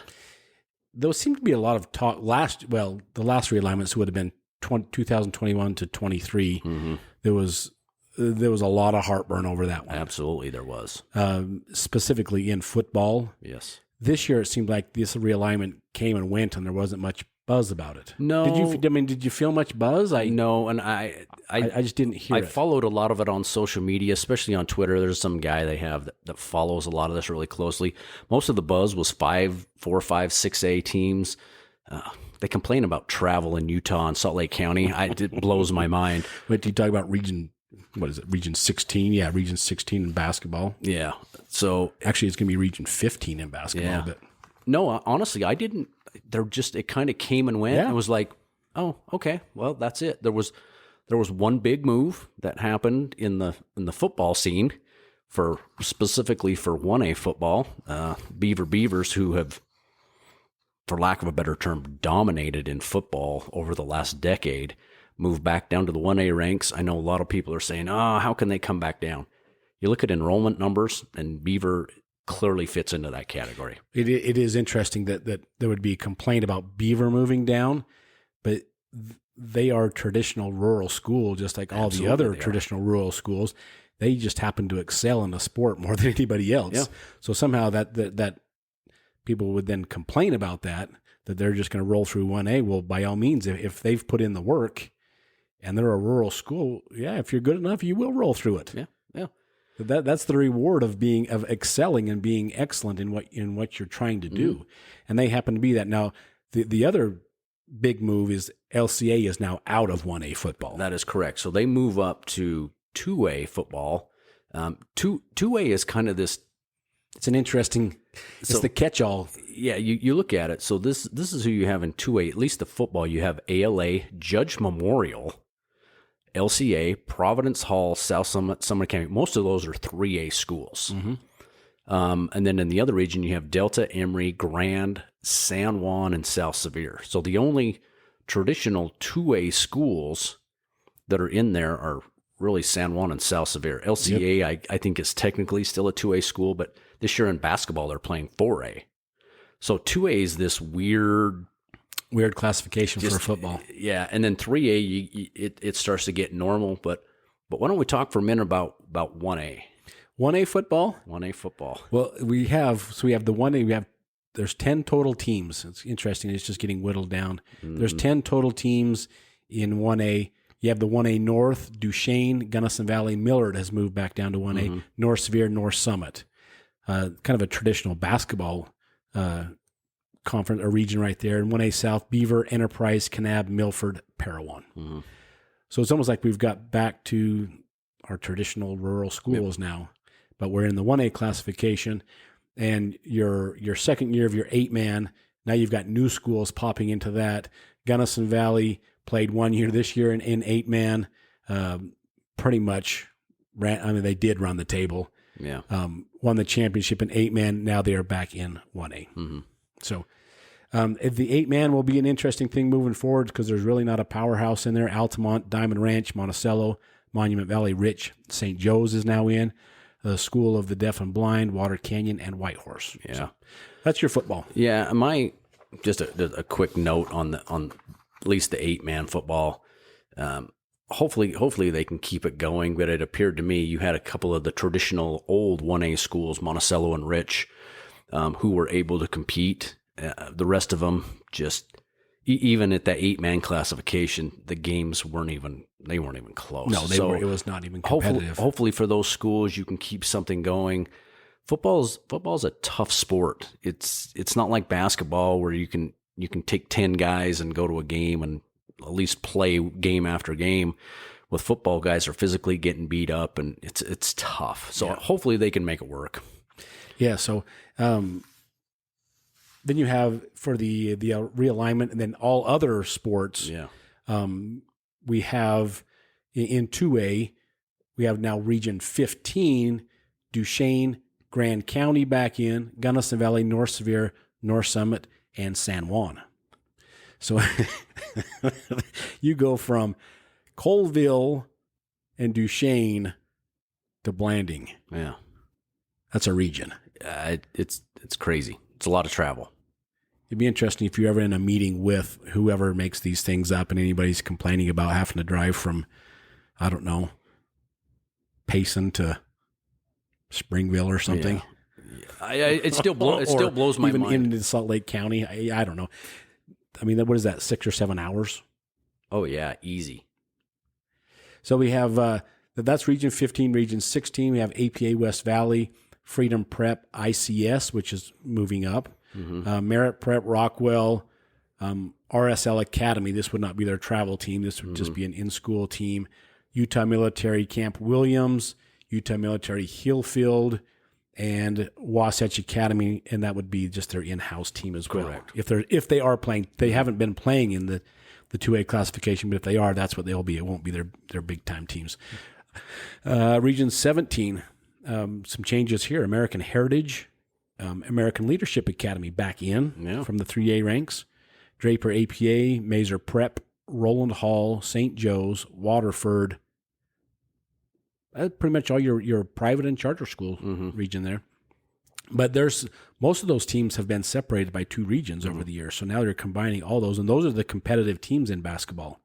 There seemed to be a lot of talk the last realignments would have been 2021 to 23. There was a lot of heartburn over that one. Absolutely, there was. Specifically in football. Yes. This year, it seemed like this realignment came and went, and there wasn't much buzz about it. No. Did you feel much buzz? No, and I just didn't hear it. I followed a lot of it on social media, especially on Twitter. There's some guy they have that follows a lot of this really closely. Most of the buzz was 4, 5, 6A teams. They complain about travel in Utah and Salt Lake County. It blows my mind. Wait, do you talk about region 16? Yeah, region 16 in basketball. Yeah. So actually, it's going to be region 15 in basketball. Yeah. But no, honestly, I didn't. It kind of came and went. Yeah. It was like, oh, okay, well, that's it. There was one big move that happened in the football scene specifically for 1A football. Beavers, who have, for lack of a better term, dominated in football over the last decade, moved back down to the 1A ranks. I know a lot of people are saying, how can they come back down? You look at enrollment numbers, and Beaver clearly fits into that category. It is interesting that there would be a complaint about Beaver moving down, but they are traditional rural school, just like all the other traditional rural schools. They just happen to excel in the sport more than anybody else. Yeah. So somehow that people would then complain about that they're just going to roll through 1A. Well, by all means, if they've put in the work and they're a rural school, if you're good enough, you will roll through it. Yeah. Yeah. That's the reward of excelling and being excellent in what you're trying to do. And they happen to be that. Now, the other big move is LCA is now out of 1A football. That is correct. So they move up to 2A football. 2A is kind of this. It's an interesting. It's the catch-all. Yeah, you look at it. So this is who you have in 2A. At least the football, you have ALA, Judge Memorial, LCA, Providence Hall, South Summit, Summit Academy. Most of those are 3A schools. And then in the other region, you have Delta, Emory, Grand, San Juan, and Salsavir. So the only traditional 2A schools that are in there are really San Juan and Salsavir. LCA, I think, is technically still a 2A school, but this year in basketball, they're playing 4A. So 2A is this weird classification for football. Yeah, and then 3A, it starts to get normal. But why don't we talk for a minute about 1A? 1A football? 1A football. Well, we have the 1A, there's 10 total teams. It's interesting. It's just getting whittled down. Mm-hmm. There's 10 total teams in 1A. You have the 1A North, Duchesne, Gunnison Valley, Millard has moved back down to 1A, mm-hmm. North Sevier, North Summit. Kind of a traditional basketball conference, a region right there. And 1A South, Beaver, Enterprise, Kanab, Milford, Parowan. Mm-hmm. So it's almost like we've got back to our traditional rural schools now, but we're in the 1A classification. And your second year of your 8-man, now you've got new schools popping into that. Gunnison Valley played 1 year this year in 8-man, pretty much they did run the table. Yeah. Won the championship in 8-man. Now they are back in 1A. Mm-hmm. So if the 8-man will be an interesting thing moving forward because there's really not a powerhouse in there. Altamont, Diamond Ranch, Monticello, Monument Valley, Rich, St. Joe's is now in. The School of the Deaf and Blind, Water Canyon, and Whitehorse. Yeah. So that's your football. Yeah. Just a quick note on at least the 8-man football. Hopefully they can keep it going, but it appeared to me you had a couple of the traditional old 1A schools, Monticello and Rich, who were able to compete. The rest of them just, even at that 8-man classification, the games weren't even close. No, it was not even competitive. Hopefully for those schools you can keep something going. Football's a tough sport. It's not like basketball where you can take 10 guys and go to a game and at least play game after game. With football, guys are physically getting beat up and it's tough. So hopefully they can make it work. Yeah. So then you have for the realignment and then all other sports. Yeah. We have in 2A, we have now Region 15, Duchesne, Grand County back in, Gunnison Valley, North Sevier, North Summit, and San Juan. So you go from Colville and Duchesne to Blanding. Yeah. That's a region. It's crazy. It's a lot of travel. It'd be interesting if you're ever in a meeting with whoever makes these things up and anybody's complaining about having to drive from, I don't know, Payson to Springville or something. Yeah. It still blows my mind. Even into Salt Lake County. I don't know. I mean, what is that, 6 or 7 hours? Oh, yeah, easy. So we have, that's Region 15. Region 16, we have APA West Valley, Freedom Prep, ICS, which is moving up. Mm-hmm. Merritt Prep, Rockwell, RSL Academy. This would not be their travel team. This would just be an in-school team. Utah Military Camp Williams, Utah Military Hillfield, and Wasatch Academy, and that would be just their in-house team as well. Correct. If they are playing, they haven't been playing in the 2A classification, but if they are, that's what they'll be. It won't be their big-time teams. Region 17, some changes here. American Heritage, American Leadership Academy back in from the 3A ranks. Draper APA, Mazer Prep, Roland Hall, St. Joe's, Waterford. That's pretty much all your private and charter school region there. But most of those teams have been separated by 2 regions over the years. So now they're combining all those, and those are the competitive teams in basketball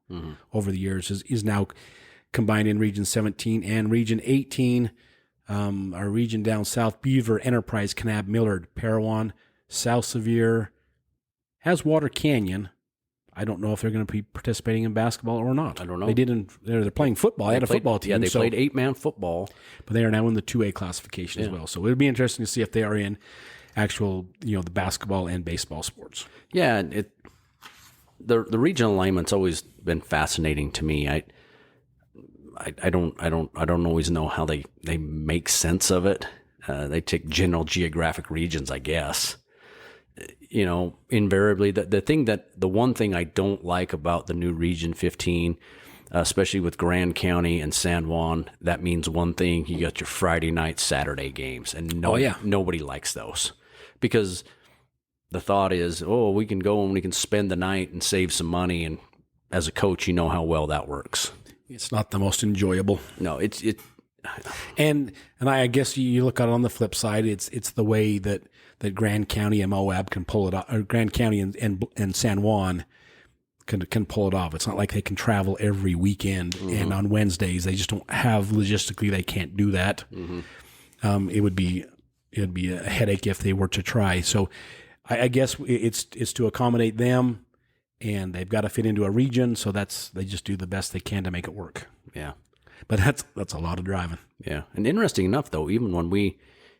over the years is now combined in Region 17 and Region 18. Our region down south, Beaver, Enterprise, Kanab, Millard, Parowan, South Sevier, has Water Canyon. I don't know if they're going to be participating in basketball or not. I don't know. They didn't. They're playing football. They had a football team. Yeah, they played 8-man football, but they are now in the 2A classification as well. So it'll be interesting to see if they are in actual, the basketball and baseball sports. Yeah, the regional alignment's always been fascinating to me. I don't always know how they make sense of it. They take general geographic regions, I guess. Invariably, the one thing I don't like about the new Region 15, especially with Grand County and San Juan, that means one thing: you got your Friday night, Saturday games, and nobody likes those because the thought is, we can go and we can spend the night and save some money, and as a coach, you know how well that works. It's not the most enjoyable. No, it. And I guess you look at it on the flip side, it's the way that Grand County and Moab can pull it off, or Grand County and San Juan can pull it off. It's not like they can travel every weekend and on Wednesdays. They just don't have logistically. They can't do that. it would be a headache if they were to try. So I guess it's to accommodate them, and they've got to fit into a region. So they just do the best they can to make it work. Yeah. But that's a lot of driving. Yeah. And interesting enough, though, even when we,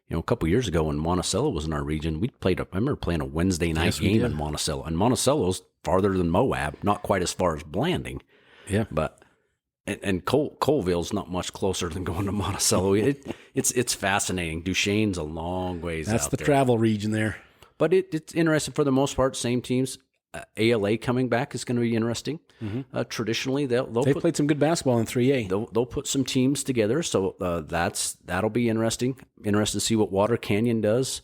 a couple years ago when Monticello was in our region, I remember playing a Wednesday night game in Monticello. And Monticello's farther than Moab, not quite as far as Blanding. Yeah. But, and Colville's not much closer than going to Monticello. It's fascinating. Duchesne's a long ways out there. That's the travel region there. But it's interesting for the most part. Same teams. ALA coming back is going to be interesting. Mm-hmm. Traditionally, they've played some good basketball in 3A. They'll put some teams together, so that'll be interesting. Interested to see what Water Canyon does.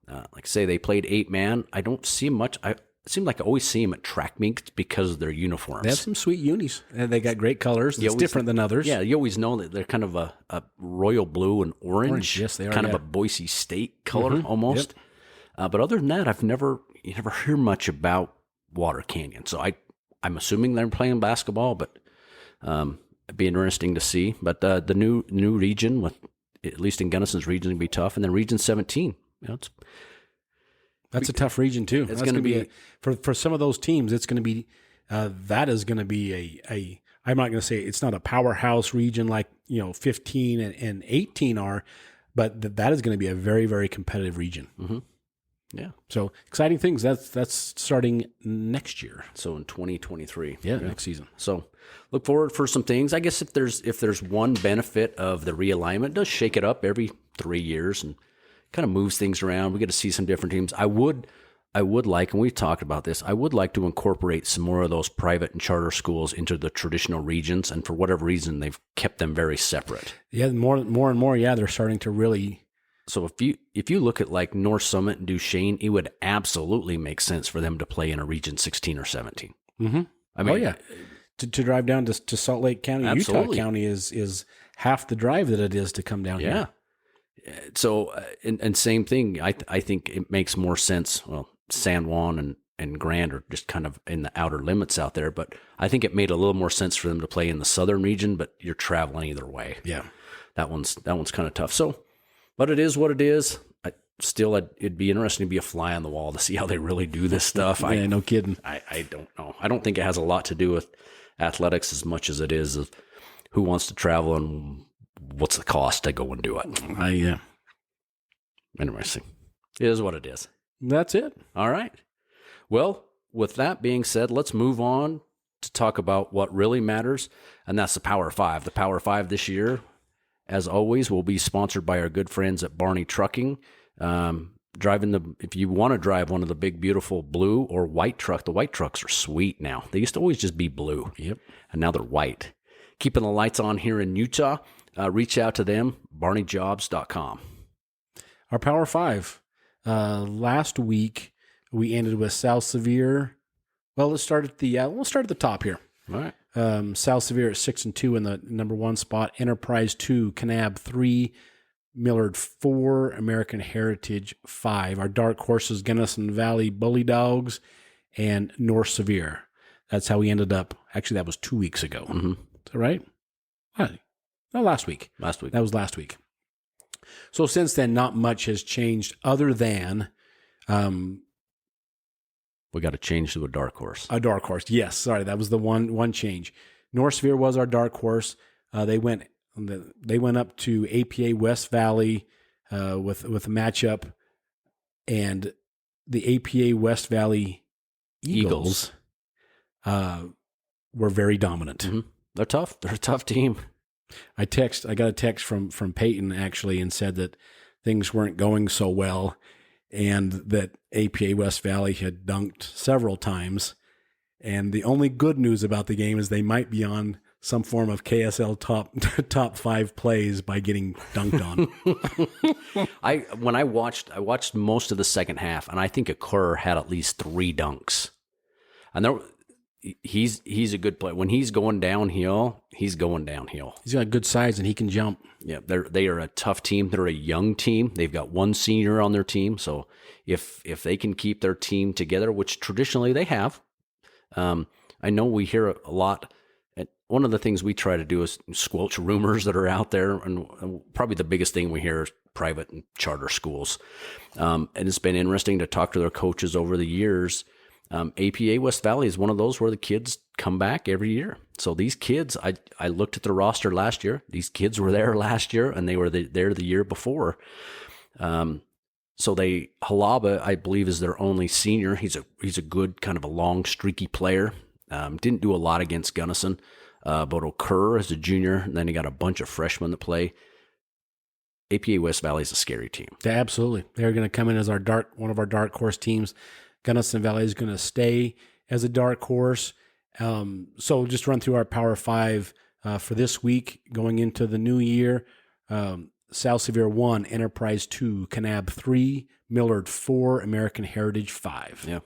Like I say, they played 8-man. I don't see much. It seems like I always see them at track meets because of their uniforms. They have some sweet unis, and they got great colors. It's different than others. Yeah, you always know that they're kind of a royal blue and orange. Yes, they are. Kind of a Boise State color almost. Yep. But other than that, you never hear much about Water Canyon. So I'm assuming they're playing basketball, but it'd be interesting to see. But the new region, with at least in Gunnison's region, would be tough. And then Region 17, that's a tough region too. It's going to be for some of those teams. It's going to be that is going to be a. I'm not going to say it's not a powerhouse region like 15 and 18 are, but that is going to be a very, very competitive region. Mm-hmm. Yeah. So exciting things. That's starting next year. So in 2023. Yeah, next season. So look forward for some things. I guess if there's one benefit of the realignment, it does shake it up every 3 years and kind of moves things around. We get to see some different teams. I would like, and we've talked about this, I would like to incorporate some more of those private and charter schools into the traditional regions. And for whatever reason, they've kept them very separate. Yeah, more and more. Yeah, they're starting to really. So if you look at like North Summit and Duchesne, it would absolutely make sense for them to play in a Region 16 or 17. Mm-hmm. I mean, to drive down to Salt Lake County, absolutely. Utah County is half the drive that it is to come down here. Yeah. So and same thing. I think it makes more sense. Well, San Juan and Grand are just kind of in the outer limits out there, but I think it made a little more sense for them to play in the southern region. But you're traveling either way. Yeah, that one's kind of tough. So. But it is what it is. It'd be interesting to be a fly on the wall to see how they really do this stuff. Yeah, no kidding. I don't know. I don't think it has a lot to do with athletics as much as it is of who wants to travel and what's the cost to go and do it. Yeah. Interesting. It is what it is. That's it. All right. Well, with that being said, let's move on to talk about what really matters, and that's the Power 5. The Power 5 this year, as always, will be sponsored by our good friends at Barney Trucking. If you want to drive one of the big, beautiful blue or white truck, the white trucks are sweet now. They used to always just be blue. Yep. And now they're white. Keeping the lights on here in Utah, reach out to them, barneyjobs.com. Our Power 5. Last week, we ended with South Sevier. Well, we'll start at the top here. All right. South Sevier at 6-2 in the number 1 spot. Enterprise 2, Kanab 3, Millard 4, American Heritage 5. Our dark horses, Gunnison Valley Bully Dogs, and North Sevier. That's how we ended up. Actually, that was 2 weeks ago. Mm-hmm. Is that right? No, last week. Last week. That was last week. So since then, not much has changed other than we got to change to a dark horse. A dark horse. Yes. Sorry. That was the one change. North Sevier was our dark horse. They went up to APA West Valley with a matchup, and the APA West Valley Eagles were very dominant. Mm-hmm. They're tough. They're a tough team. I got a text from Peyton actually and said that things weren't going so well, and that APA West Valley had dunked several times. And the only good news about the game is they might be on some form of KSL top 5 plays by getting dunked on. I watched most of the second half, and I think Kerr had at least 3 dunks. And he's a good player. When he's going downhill, he's going downhill. He's got good size and he can jump. Yeah, they are a tough team. They're a young team. They've got 1 senior on their team. So if they can keep their team together, which traditionally they have, I know we hear a lot one of the things we try to do is squelch rumors that are out there, and probably the biggest thing we hear is private and charter schools. And it's been interesting to talk to their coaches over the years. APA West Valley is one of those where the kids come back every year. So these kids, I looked at the roster last year. These kids were there last year, and they were there the year before. So Halaba, I believe, is their only senior. He's a good kind of a long, streaky player. Didn't do a lot against Gunnison, but Okur is a junior, and then you got a bunch of freshmen that play. APA West Valley is a scary team. Yeah, absolutely. They're going to come in as one of our dark horse teams. Gunnison Valley is going to stay as a dark horse. So just run through our Power 5 for this week going into the new year. South Sevier 1, Enterprise 2, Kanab 3, Millard 4, American Heritage 5. Yeah.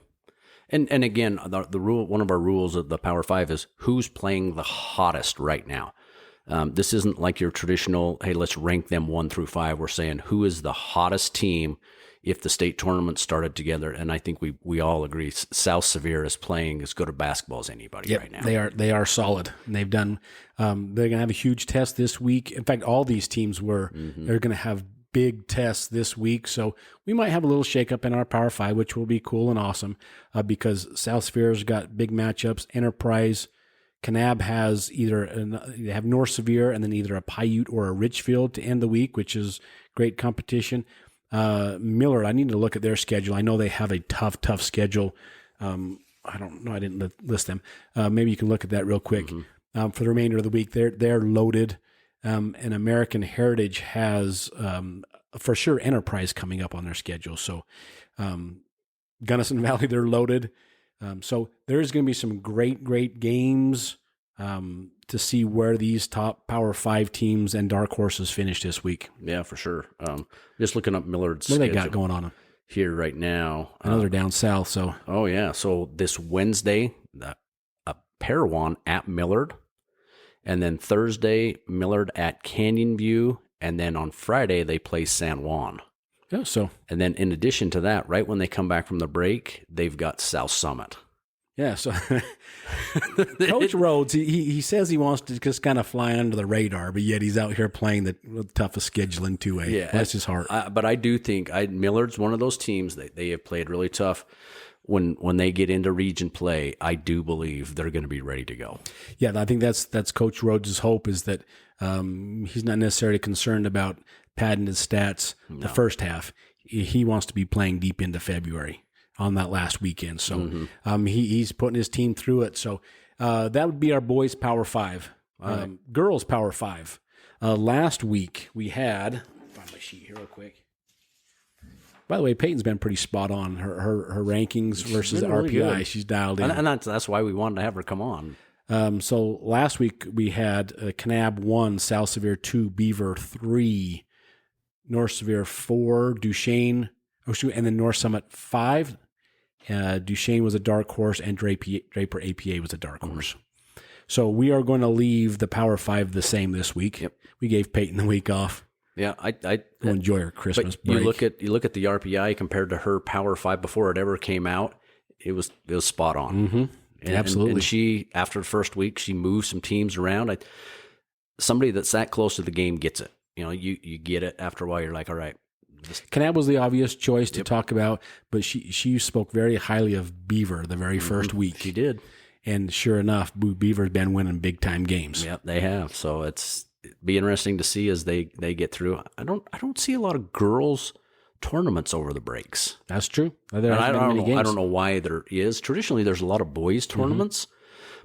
And again, the rule, one of our rules of the Power 5 is who's playing the hottest right now. This isn't like your traditional, hey, let's rank them 1 through 5. We're saying who is the hottest team if the state tournament started together. And I think we all agree South Sevier is playing as good a basketball as anybody right now. They are solid. And they've done, they're going to have a huge test this week. In fact, all these teams they're going to have big tests this week. So we might have a little shakeup in our Power 5, which will be cool and awesome because South Sevier's got big matchups. Enterprise, Kanab has they have North Sevier and then either a Paiute or a Richfield to end the week, which is great competition. Millard, I need to look at their schedule. I know they have a tough schedule. I don't know. I didn't list them. Maybe you can look at that real quick. For the remainder of the week, they're loaded. And American Heritage has, for sure, Enterprise coming up on their schedule. So, Gunnison Valley, they're loaded. So there's going to be some great games, to see where these top Power 5 teams and dark horses finish this week. Yeah, for sure. Just looking up Millard's what schedule they got going on here right now. I know they're down south. So oh yeah, so this Wednesday, Parowan at Millard, and then Thursday Millard at Canyon View, and then on Friday they play San Juan. Yeah, and then in addition to that, right when they come back from the break, they've got South Summit. Yeah, so Coach Rhodes, he says he wants to just kind of fly under the radar, but yet he's out here playing the toughest schedule in 2A. Yeah, bless his heart. But I do think Millard's one of those teams that they have played really tough. When they get into region play, I do believe they're going to be ready to go. Yeah, I think that's Coach Rhodes' hope is that he's not necessarily concerned about padding his stats the first half. He wants to be playing deep into February on that last weekend. So he's putting his team through it. So that would be our boys' Power 5. Right. Girls' Power 5. Last week we had, find my sheet here real quick. By the way, Peyton's been pretty spot on her rankings versus the RPI. Good. She's dialed in. And that's why we wanted to have her come on. So last week we had Kanab 1, South Sevier 2, Beaver 3, North Sevier 4, Duchesne, and then North Summit 5. Duchesne was a dark horse, and Draper APA was a dark horse. So we are going to leave the Power 5 the same this week. Yep. We gave Peyton the week off. Yeah, I will enjoy her Christmas break. You look at the RPI compared to her Power 5 before it ever came out. It was spot on. Mm-hmm. Absolutely. And she, after the first week, she moved some teams around. Somebody that sat close to the game gets it. You get it after a while. You're like, all right. Kanab was the obvious choice to talk about, but she spoke very highly of Beaver the very first week. She did. And sure enough, Beaver's been winning big-time games. Yep, they have. So it'd be interesting to see as they get through. I don't see a lot of girls tournaments over the breaks. That's true. I don't know why there is. Traditionally, there's a lot of boys tournaments,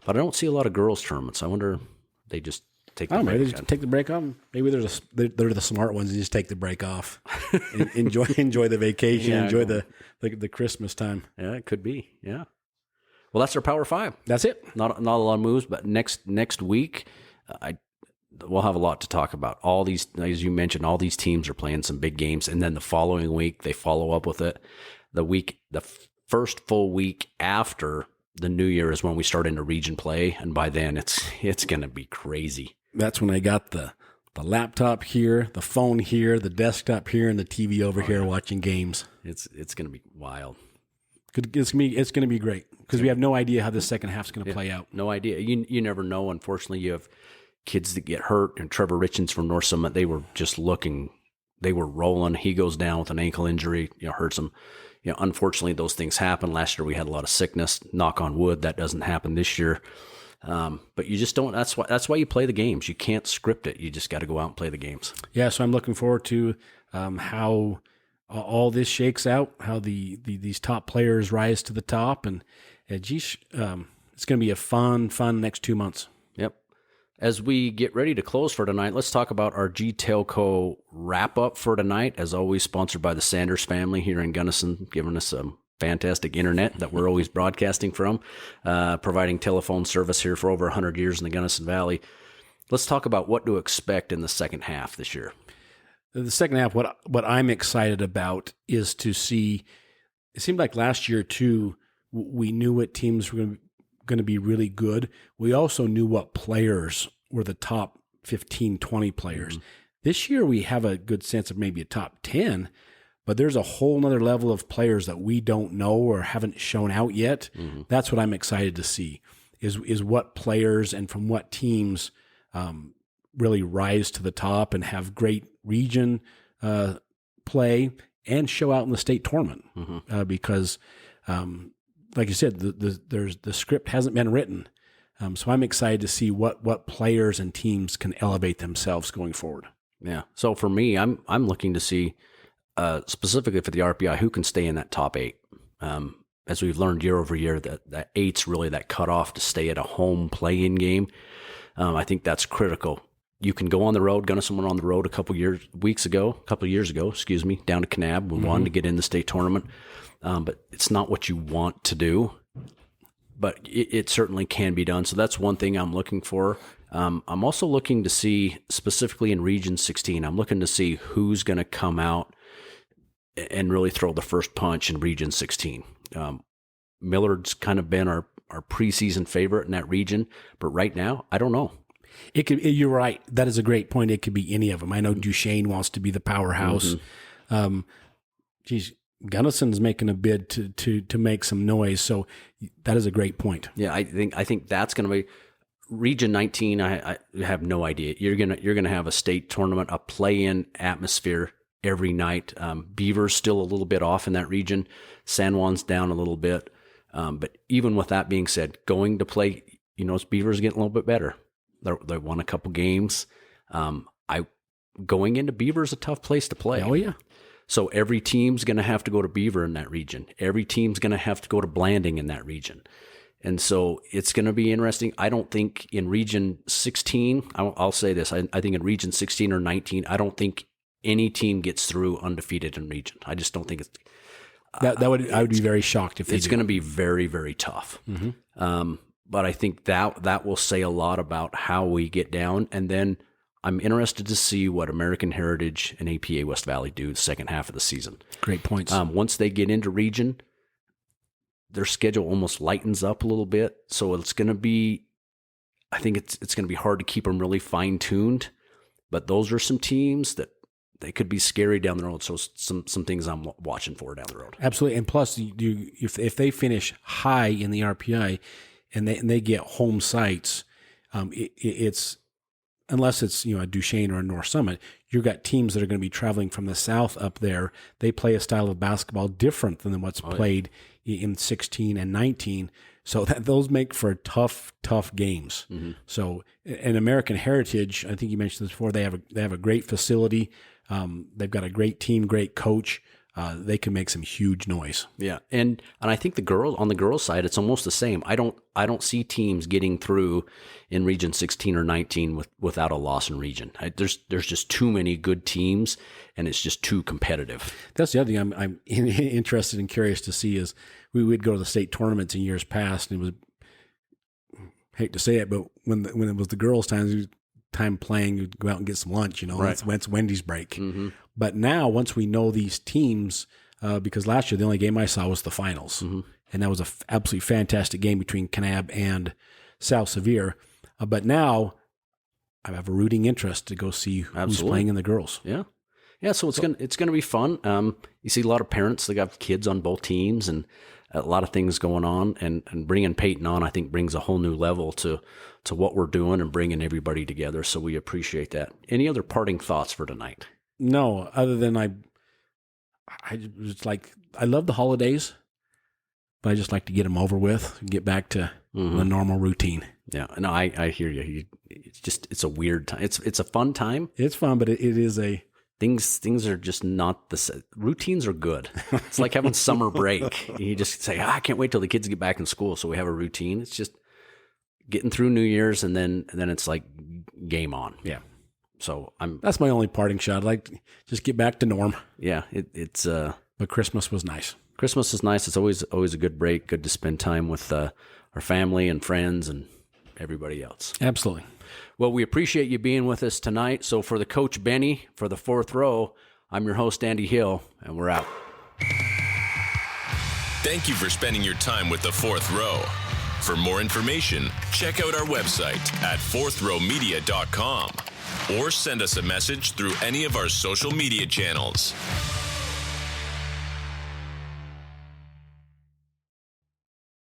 but I don't see a lot of girls tournaments. I wonder if they just take the break. Maybe they just take the break off. Maybe they're the smart ones and just take the break off. enjoy the vacation. Enjoy the Christmas time. Yeah, it could be. Yeah. Well, that's our Power 5. That's it. Not a lot of moves, but next week, we'll have a lot to talk about. All these, as you mentioned, all these teams are playing some big games, and then the following week they follow up with it. The first full week after the New Year is when we start into region play, and by then it's going to be crazy. That's when I got the laptop here, the phone here, the desktop here, and the TV over here watching games. It's going to be wild. It's going to be great because we have no idea how the second half is going to play out. No idea. You never know. Unfortunately, you have kids that get hurt. And Trevor Richens from North Summit, they were just looking. They were rolling. He goes down with an ankle injury. Hurts him. Unfortunately, those things happen. Last year we had a lot of sickness. Knock on wood, that doesn't happen this year. But you just don't. That's why you play the games. You can't script it. You just got to go out and play the games. Yeah. So I'm looking forward to how all this shakes out. How these top players rise to the top, and it's going to be a fun next 2 months. Yep. As we get ready to close for tonight, let's talk about our G-Telco wrap-up for tonight. As always, sponsored by the Sanders family here in Gunnison, giving us some fantastic internet that we're always broadcasting from, providing telephone service here for over 100 years in the Gunnison Valley. Let's talk about what to expect in the second half this year. The second half, what I'm excited about is to see, it seemed like last year too, we knew what teams were going to be really good. We also knew what players were the top 15, 20 players. Mm-hmm. This year we have a good sense of maybe a top 10, but there's a whole nother level of players that we don't know or haven't shown out yet. Mm-hmm. That's what I'm excited to see is what players and from what teams really rise to the top and have great region play and show out in the state tournament. Mm-hmm. Because like you said, the script hasn't been written. So I'm excited to see what players and teams can elevate themselves going forward. Yeah. So for me, I'm looking to see specifically for the RPI who can stay in that top 8. As we've learned year over year, that 8's really that cutoff to stay at a home play-in game. I think that's critical. You can go on the road. Gunnison went on the road a couple years ago, down to Kanab. We wanted to get in the state tournament. But it's not what you want to do, but it certainly can be done. So that's one thing I'm looking for. I'm also looking to see, specifically in Region 16, I'm looking to see who's going to come out and really throw the first punch in Region 16. Millard's kind of been our preseason favorite in that region, but right now, I don't know. You're right. That is a great point. It could be any of them. I know Duchesne wants to be the powerhouse. Mm-hmm. Gunnison's making a bid to make some noise, so that is a great point. Yeah, I think that's going to be Region 19. I have no idea. You're gonna have a state tournament, a play-in atmosphere every night. Beaver's still a little bit off in that region. San Juan's down a little bit, but even with that being said, going to play, Beaver's getting a little bit better. They won a couple games. Going into Beaver's a tough place to play. Oh yeah. So every team's going to have to go to Beaver in that region. Every team's going to have to go to Blanding in that region. And so it's going to be interesting. I don't think in Region 16, I'll say this, I think in Region 16 or 19, I don't think any team gets through undefeated in region. I just don't think it's... I would be very shocked if they It's going to be very, very tough. Mm-hmm. But I think that will say a lot about how we get down. And then I'm interested to see what American Heritage and APA West Valley do the second half of the season. Great points. Once they get into region, their schedule almost lightens up a little bit. So it's going to be, I think it's going to be hard to keep them really fine-tuned. But those are some teams that they could be scary down the road. So some things I'm watching for down the road. Absolutely. And plus, if they finish high in the RPI and they get home sites, it's... Unless it's a Duchesne or a North Summit, you've got teams that are going to be traveling from the south up there. They play a style of basketball different than what's played in 16 and 19. So those make for tough games. Mm-hmm. So in American Heritage, I think you mentioned this before, they have a great facility. They've got a great team, great coach. They can make some huge noise. Yeah, and I think on the girls' side, it's almost the same. I don't see teams getting through in Region 16 or 19 without a loss in region. There's just too many good teams, and it's just too competitive. That's the other thing I'm interested and curious to see is we would go to the state tournaments in years past, and it was, hate to say it, but when it was the girls' time playing, you'd go out and get some lunch. Right. It's Wendy's break. Mm-hmm. But now, once we know these teams, because last year the only game I saw was the finals, mm-hmm. and that was an absolutely fantastic game between Kanab and South Sevier. But now I have a rooting interest to go see who's playing in the girls. Yeah, yeah. So it's gonna be fun. You see a lot of parents that have kids on both teams, and a lot of things going on, and bringing Peyton on, I think, brings a whole new level to what we're doing and bringing everybody together. So we appreciate that. Any other parting thoughts for tonight? No, other than I love the holidays, but I just like to get them over with and get back to the normal routine. Yeah, no, I hear you. It's a weird time. It's a fun time. It's fun, but it is a things are just not the same. Routines are good. It's like having summer break. You just say, I can't wait till the kids get back in school, so we have a routine. It's just getting through New Year's, and then it's like game on. Yeah. So that's my only parting shot. I'd like to just get back to norm. Yeah, it's but Christmas was nice. Christmas is nice. It's always a good break. Good to spend time with our family and friends and everybody else. Absolutely. Well, we appreciate you being with us tonight. So for the Coach Benny, for the Fourth Row, I'm your host, Andy Hill, and we're out. Thank you for spending your time with the Fourth Row. For more information, check out our website at fourthrowmedia.com or send us a message through any of our social media channels.